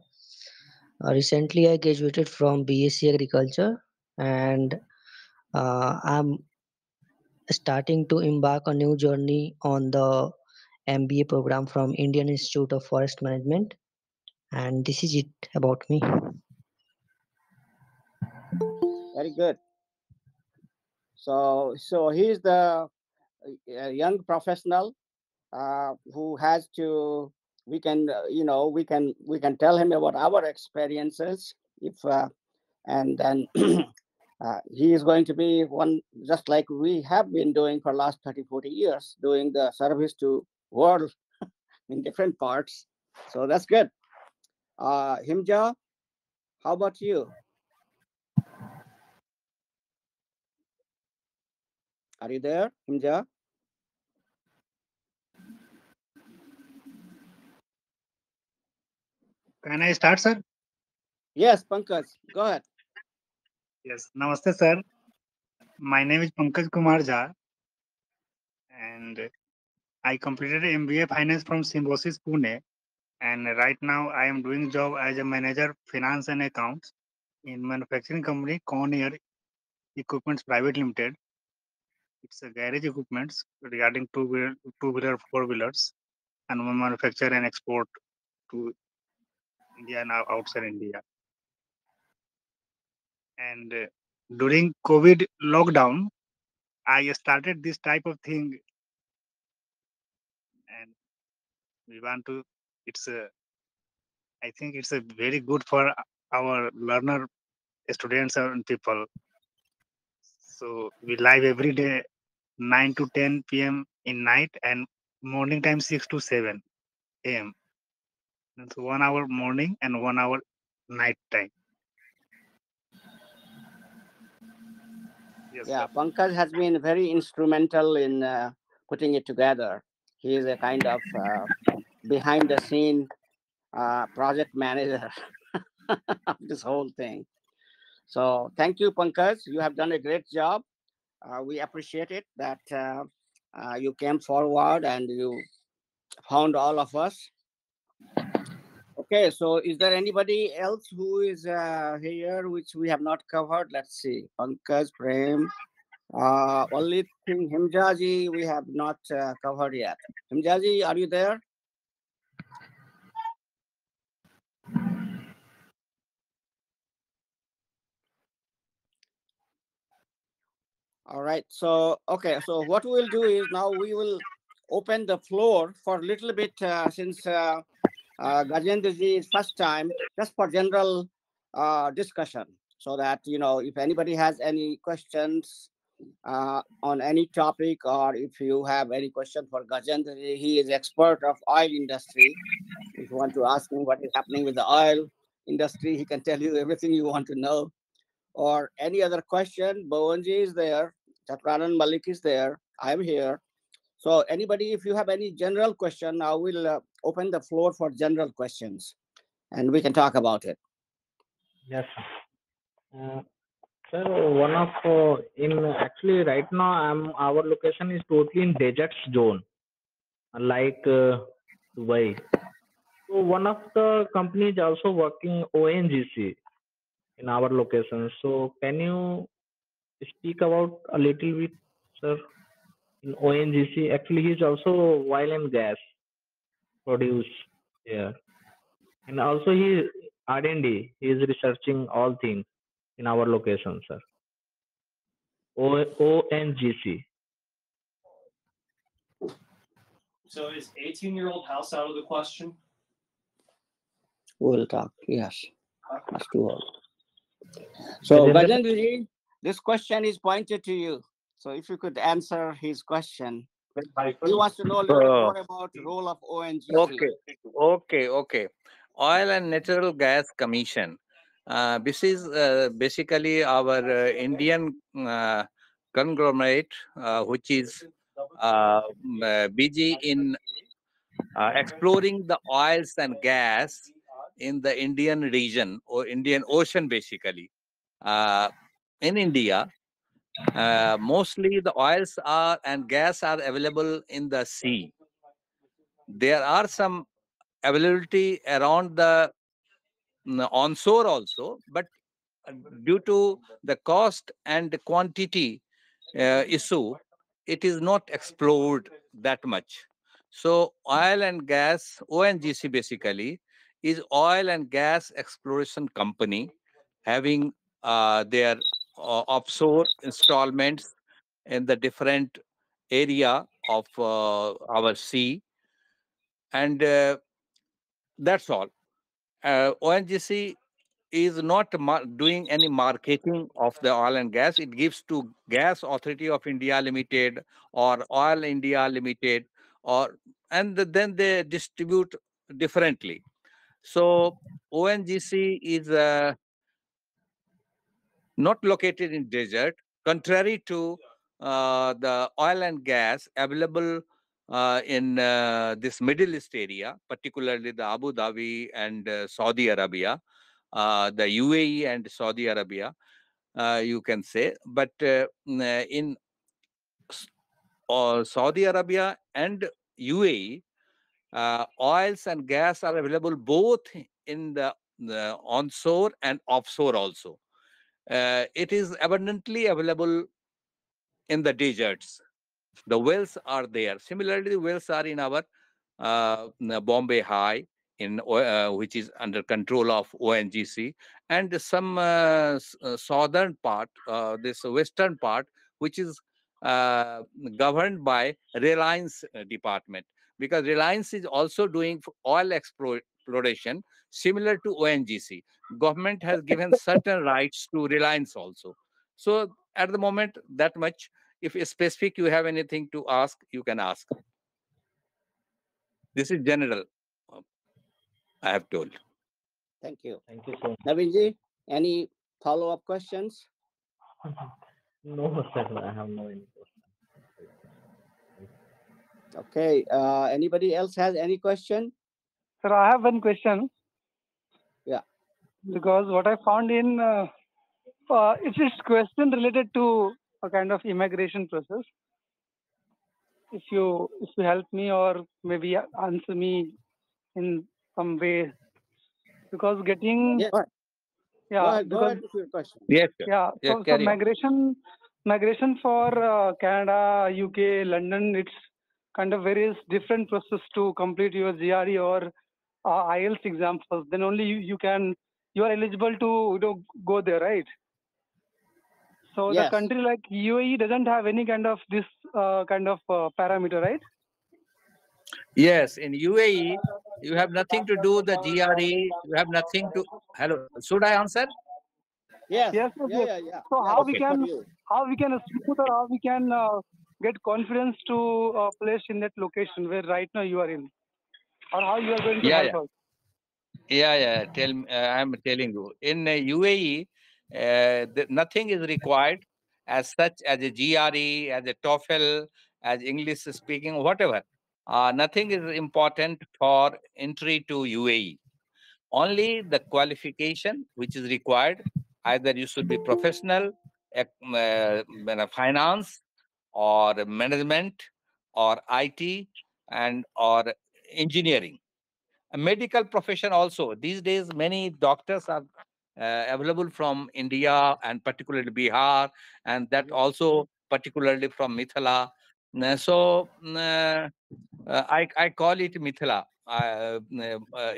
Recently, I graduated from BSc Agriculture and I'm starting to embark a new journey on the MBA program from Indian Institute of Forest Management. And this is it about me. Very good. So he's the young professional who has to. We can, we can tell him about our experiences if, and then he is going to be one just like we have been doing for last 30-40 years, doing the service to world in different parts. So that's good. Himja, how about you? Are you there, Himja? Can I start, sir? Yes, Pankaj, go ahead. Yes. Namaste, sir. My name is Pankaj Kumar Jha, and I completed MBA Finance from Symbiosis Pune. And right now, I am doing job as a manager, finance and accounts in manufacturing company Conair Equipments Private Limited. It's a garage equipments regarding two-wheeler, four-wheelers, and we manufacture and export to India and outside India. And during COVID lockdown, I started this type of thing, and we want to. It's a. I think it's a very good for our learner students and people. So we live every day 9 to 10 p.m. in night and morning time 6 to 7 a.m. That's 1 hour morning and 1 hour night time. Yes, Yeah, sir. Pankaj has been very instrumental in putting it together. He is a kind of behind the scene project manager of this whole thing. So thank you, Pankaj. You have done a great job. We appreciate it that you came forward and you found all of us. Okay, so is there anybody else who is here which we have not covered? Let's see. Pankaj, Prem. Only thing Himjaji we have not covered yet. Himjaji, are you there? All right. So okay. So what we will do is now we will open the floor for a little bit since Gajendraji is first time, just for general discussion, so that if anybody has any questions on any topic, or if you have any question for Gajendraji, he is expert of oil industry. If you want to ask him what is happening with the oil industry, he can tell you everything you want to know. Or any other question, Bhavanji is there, Chaturanan, Mallik is there, I'm here. So anybody, if you have any general question, I will open the floor for general questions and we can talk about it. Yes. Uh, Sir, one of in actually right now our location is totally in desert zone, like Dubai. So one of the companies also working ONGC in our location. So can you speak about a little bit, sir, in ONGC? Actually, he's also oil and gas produce here, and also he R&D. He is researching all things in our location, sir. ONGC. So is 18-year-old house out of the question? We'll talk. Yes, that's too old. So Gajendraji, this question is pointed to you. So if you could answer his question. He wants to know a little bit more about the role of ONGC. Okay. Oil and Natural Gas Commission. This is basically our Indian conglomerate, which is busy in exploring the oils and gas in the Indian region or Indian Ocean, basically. In India, mostly the oils are and gas are available in the sea. There are some availability around the onshore also, but due to the cost and quantity issue, it is not explored that much. So oil and gas, ONGC basically is oil and gas exploration company having their offshore installments in the different area of our sea, and that's all. ONGC is not doing any marketing of the oil and gas. It gives to Gas Authority of India Limited or Oil India Limited, or and then they distribute differently. So ONGC is not located in desert, contrary to the oil and gas available in this Middle East area, particularly the Abu Dhabi and Saudi Arabia, the UAE and Saudi Arabia, you can say. But in Saudi Arabia and UAE, oils and gas are available both in the onshore and offshore also. It is abundantly available in the deserts. The wells are there. Similarly, the wells are in our Bombay High, which is under control of ONGC, and some southern part, this western part, which is governed by Reliance department, because Reliance is also doing oil exploration similar to ONGC. Government has given certain rights to Reliance also. So at the moment, that much. If specific you have anything to ask, you can ask. This is general. uh, I have told. Thank you. Thank you so much. Navinji, any follow-up questions? No, sir, I have no any question. Okay. Anybody else has any question? Sir, I have one question. Yeah. Because what I found in it's this question related to a kind of immigration process. If you help me or maybe answer me in some way, because getting Yes. yeah Go because ahead with your question. Yes, sir. yeah Yeah, so carry on. migration for Canada, UK, London, it's kind of various different process to complete your GRE or IELTS exam first. Then only you are eligible to go there, right? So the Yes. country like UAE doesn't have any kind of this kind of parameter, right? Yes, in UAE, you have nothing to do the GRE. You have nothing to. Hello, should I answer? Yes. Yes, yes, yes. Yeah. So Yeah. how This we is Okay. for can you. smooth or how we can get confidence to place in that location where right now you are in, or how you are going to Yeah, help yeah, us? yeah. Tell me, I'm telling you. In UAE, nothing is required as such as a GRE, as a TOEFL, as English speaking, whatever. Nothing is important for entry to UAE. Only the qualification which is required. Either you should be professional, finance, or management, or IT, and or engineering. A medical profession also. These days, many doctors are available from India and particularly Bihar, and that also particularly from Mithila. So I call it Mithila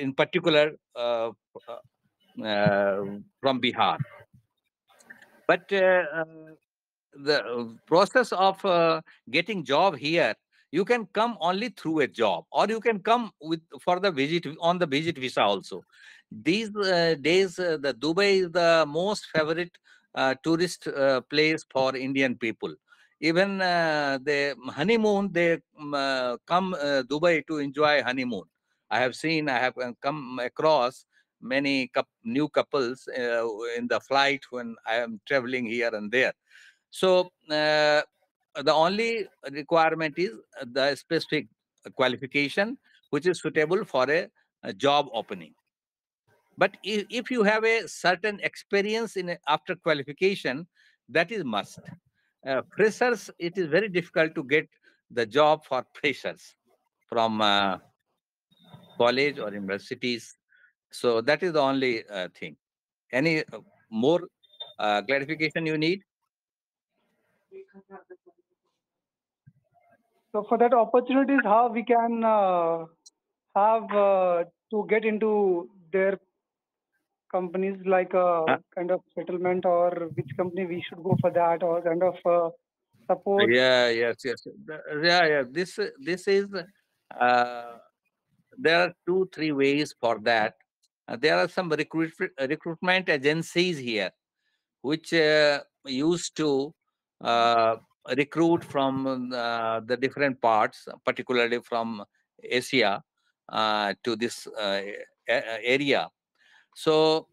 in particular from Bihar. But the process of getting job here, you can come only through a job, or you can come with for the visit on the visit visa also. These days, the Dubai is the most favorite tourist place for Indian people. Even the honeymoon, they come Dubai to enjoy honeymoon. I have come across many new couples in the flight when I am traveling here and there. So the only requirement is the specific qualification which is suitable for a job opening. But if you have a certain experience after qualification, that is must. Freshers, it is very difficult to get the job for freshers from college or universities. So that is the only thing. Any more clarification you need? So for that opportunities, how we can have to get into their companies, like kind of settlement, or which company we should go for that, or kind of support. Yeah, yes. Yeah. This is there are two, three ways for that. There are some recruitment agencies here which used to uh, recruit from the different parts, particularly from Asia to this area. So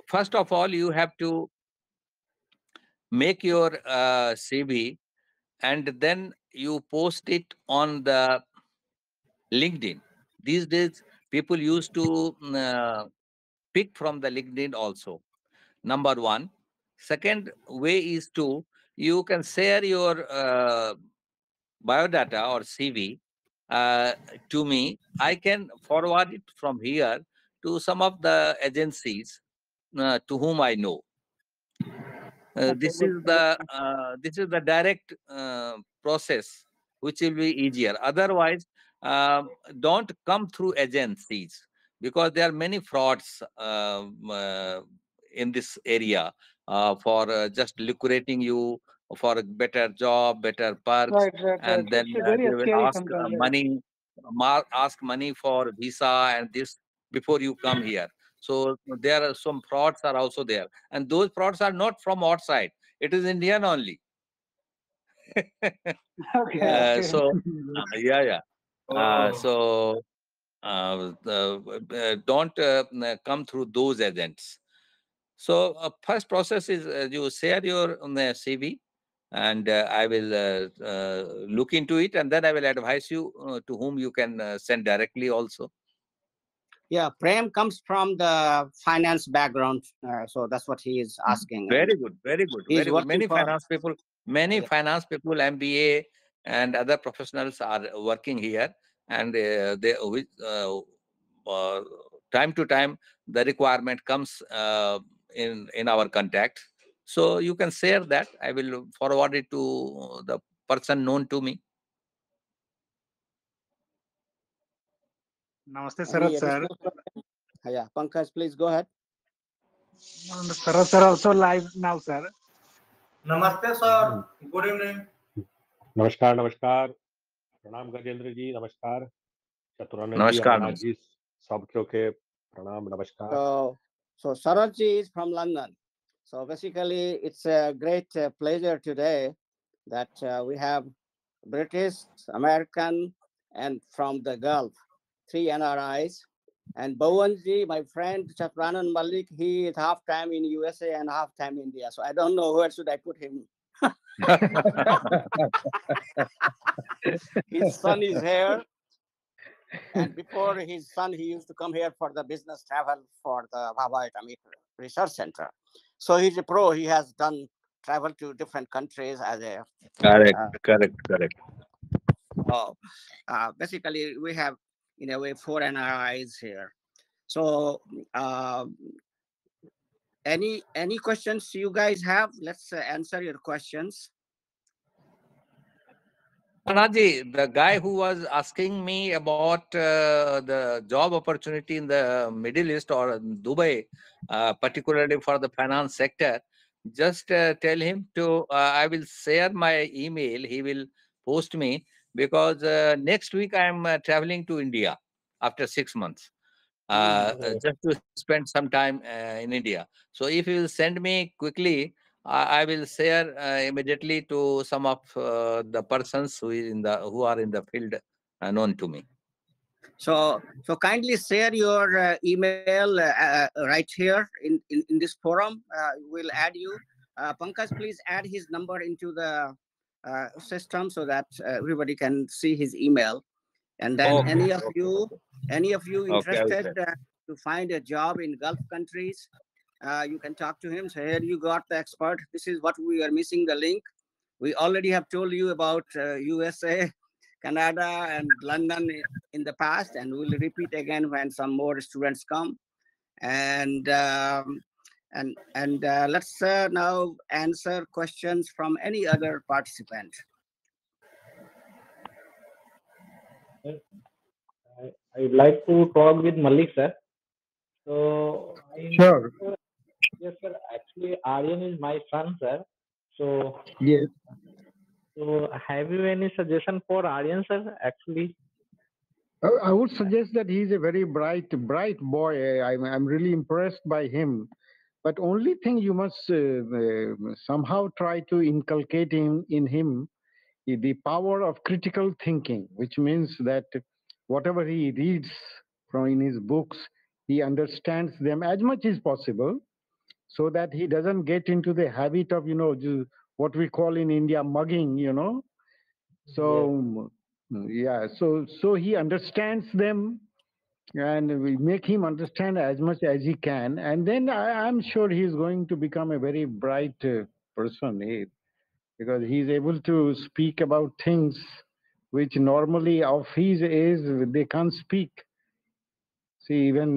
first of all, you have to make your CV, and then you post it on the LinkedIn. These days, people used to pick from the LinkedIn also. Number one. Second way is to you can share your biodata or CV to me. I can forward it from here to some of the agencies to whom I know. Okay, good. Understand. This is the direct process, which will be easier. Otherwise, don't come through agencies, because there are many frauds in this area for just lucrating you for a better job, better perks, Right. and then It's very they will scary ask sometimes. Right? ask money for visa and this before you come here. So there are some frauds are also there, and those frauds are not from outside. It is Indian only. Okay. So yeah, yeah. Oh, So don't come through those agents. So first process is you share your CV, and I will look into it, and then I will advise you to whom you can send directly also. Yeah, Prem comes from the finance background, so that's what he is asking, and Very good, very good, he's very good. working for. Many Yeah. finance people, MBA and other professionals are working here, and uh, time to time the requirement comes in our contact. So you can share that. I will forward it to the person known to me. Namaste, Sarat Any sir. additional question? Yeah, Pankaj, please go ahead. And Sarat sir also live now, sir. Namaste, sir. Good evening. नमस्कार नमस्कार प्रणाम गजेंद्र जी नमस्कार चतुरानंद जी Namaskar. Amarnath ji सबको के प्रणाम नमस्कार So Sarojji is from London. So basically, it's a great pleasure today that we have British, American, and from the Gulf, 3 NRIs. And Bhawanji, my friend Chaturanan Mallik, he is half time in USA and half time India. So I don't know where should I put him. His son is here. And before his son, he used to come here for the business travel for the Bhava Atomic Research Center. So he's a pro. He has done travel to different countries as a. Correct, Uh, correct. Basically, we have in a way 4 NRIs here. So any questions you guys have? Let's answer your questions. Amarnathji, the guy who was asking me about the job opportunity in the Middle East or in Dubai, particularly for the finance sector, just tell him to, I will share my email. He will post me because next week I am traveling to India after 6 months. Just to spend some time in India. So if you will send me quickly, I will share immediately to some of the persons who are in the field known to me. So kindly share your email right here in this forum. We'll add you. Pankaj, please add his number into the system so that everybody can see his email. And then Okay, any of you okay, I will interested share. to find a job in Gulf countries, you can talk to him. So here you got the expert. This is what we are missing the link. We already have told you about USA, Canada, and London in the past, and we'll repeat again when some more students come. And let's now answer questions from any other participant. I would like to talk with Mallik sir. So Sure. yes sir. Actually, Aryan is my son, sir. So Yes. have you any suggestion for Aryan sir? Actually, I would suggest that he's a very bright boy. I'm really impressed by him. But only thing you must somehow try to inculcate in him is the power of critical thinking, which means that whatever he reads from in his books, he understands them as much as possible, so that he doesn't get into the habit of what we call in India mugging. So yeah, so he understands them, and we make him understand as much as he can, and then I'm sure he's going to become a very bright person, because he's able to speak about things which normally of his age they can't speak. See, even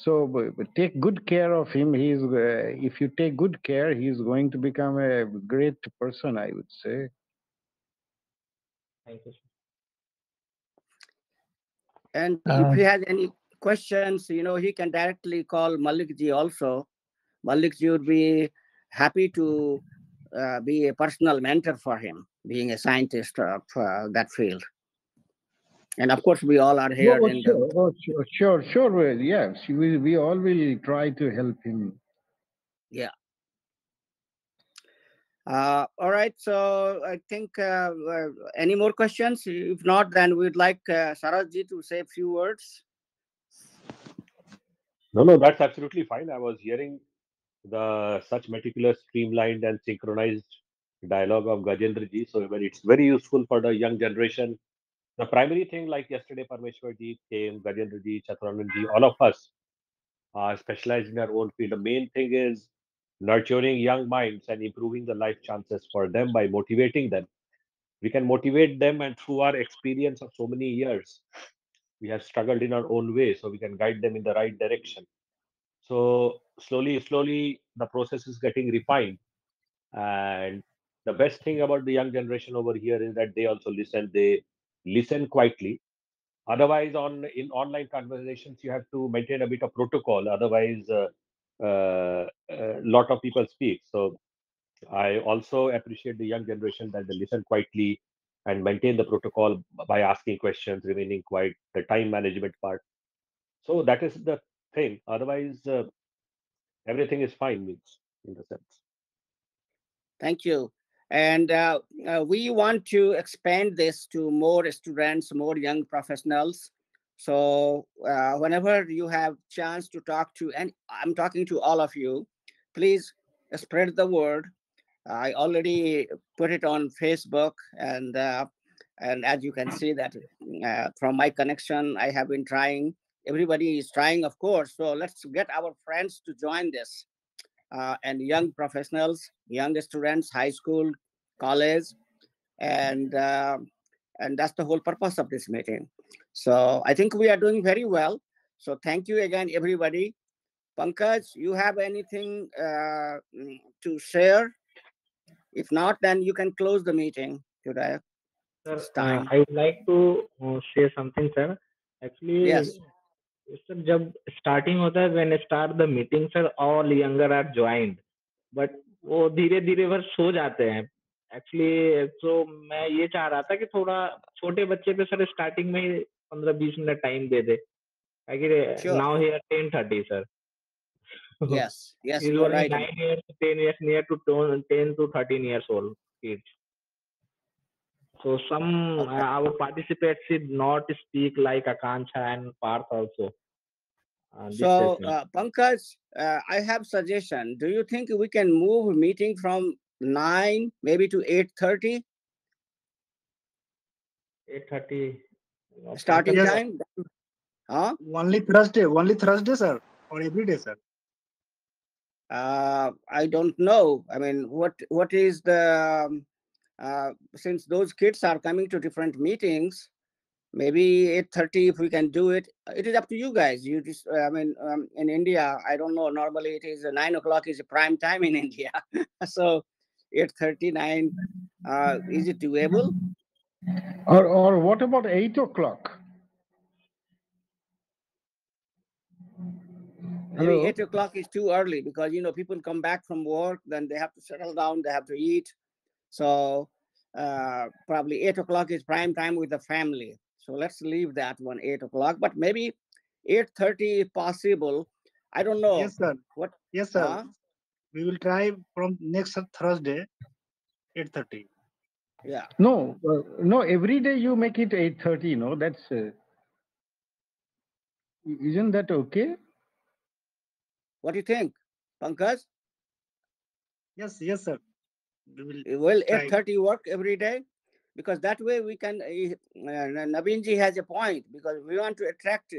but take good care of him. If you take good care, he's going to become a great person, I would say. thank you, sir. And if he has any questions, he can directly call Mallik ji also. Mallik ji would be happy to be a personal mentor for him, being a scientist of that field. And of course, we all are here Oh, in the. sure, sure. Yes, we all will try to help him. Yeah. All right. So I think any more questions? If not, then we'd like Sarajji to say a few words. No, that's absolutely fine. I was hearing the such meticulous, streamlined, and synchronized dialogue of Gajendra ji. So it's very useful for the young generation. The primary thing, like yesterday, Parmeshwar ji came, Gajendra ji, Chaturanan ji, all of us are specialized in our own field. The main thing is nurturing young minds and improving the life chances for them by motivating them. We can motivate them, and through our experience of so many years, we have struggled in our own way, so we can guide them in the right direction. So slowly, the process is getting refined. And the best thing about the young generation over here is that they also listen. They listen quietly. Otherwise, in online conversations, you have to maintain a bit of protocol. Otherwise, lot of people speak. So I also appreciate the young generation that they listen quietly and maintain the protocol by asking questions, remaining quiet, the time management part. So that is the thing. Otherwise, everything is fine, means in the sense. Thank you. And we want to expand this to more students, more young professionals. So whenever you have chance to talk to, and I'm talking to all of you, please spread the word. I already put it on Facebook, and as you can see that from my connection, I have been trying. Everybody is trying, of course. So let's get our friends to join this. And young professionals, young students, high school, college, and and that's the whole purpose of this meeting. So I think we are doing very well. So thank you again, everybody. Pankaj, you have anything to share? If not, then you can close the meeting today. Sir, It's time. I would like to say something, sir. Actually, Yes, sir जब starting होता है when start the meeting sir all younger are joined but वो धीरे धीरे बस सो जाते हैं actually तो मैं ये चाह रहा था कि थोड़ा छोटे बच्चे पे सर स्टार्टिंग में ही 15-20 minute time they they sure. Now here 10:30 sir Yes, is you are only right about 9 years 10 years near to 10 to 13 years old kids. So some okay. our participants did not speak like Akansha and Parth also. This So, session. Pankaj, I have suggestion. Do you think we can move meeting from 9 maybe to 8:30 8:30. starting Yes, time? Huh? only Thursday, sir, or every day, sir. I don't know. I mean, what is the since those kids are coming to different meetings, maybe 8:30 if we can do it. It is up to you guys. You just, I mean, in India, I don't know. Normally, it is 9 o'clock is a prime time in India. So 8:39, is it doable? Or what about 8 o'clock? Maybe Hello. 8 o'clock is too early because people come back from work, then they have to settle down, they have to eat. So probably 8 o'clock is prime time with the family. So let's leave that one 8 o'clock. But maybe 8:30 if possible. I don't know Yes, sir. what. Yes, sir. Huh? We will try from next Thursday, 8:30. Yeah. No, every day you make it 8:30. No, that's isn't that okay? What do you think, Pankaj? Yes, sir. We will Will try. 8:30 work every day? Because that way we can. Naveenji has a point because we want to attract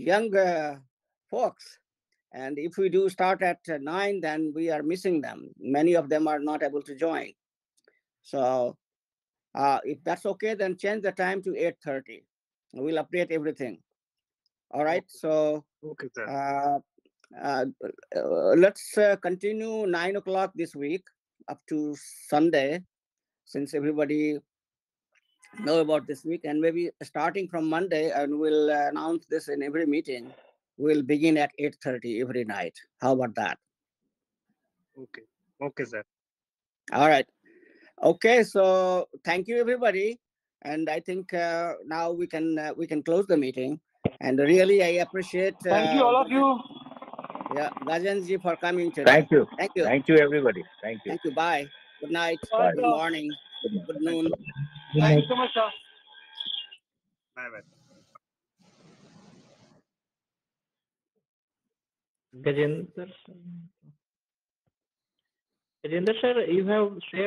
young folks. And if we do start at 9, then we are missing them. Many of them are not able to join. So if that's okay, then change the time to 8:30. We'll update everything. All right. Okay, So okay, sir. uh, uh, let's continue 9 o'clock this week up to Sunday, since everybody know about this week, and maybe starting from Monday, and we'll announce this in every meeting. We'll begin at 8:30 every night. How about that? Okay, okay, sir. All right. Okay. So thank you, everybody. And I think now we can close the meeting. And really, I appreciate Thank you, all of you. yeah, Gajanji for coming today. Thank you. Thank you. Thank you, everybody. Thank you. Thank you. Bye. Good night. Bye. Good morning. Good noon. Thank Bye. you so much, sir. Bye bye. Gajendra sir, you have shared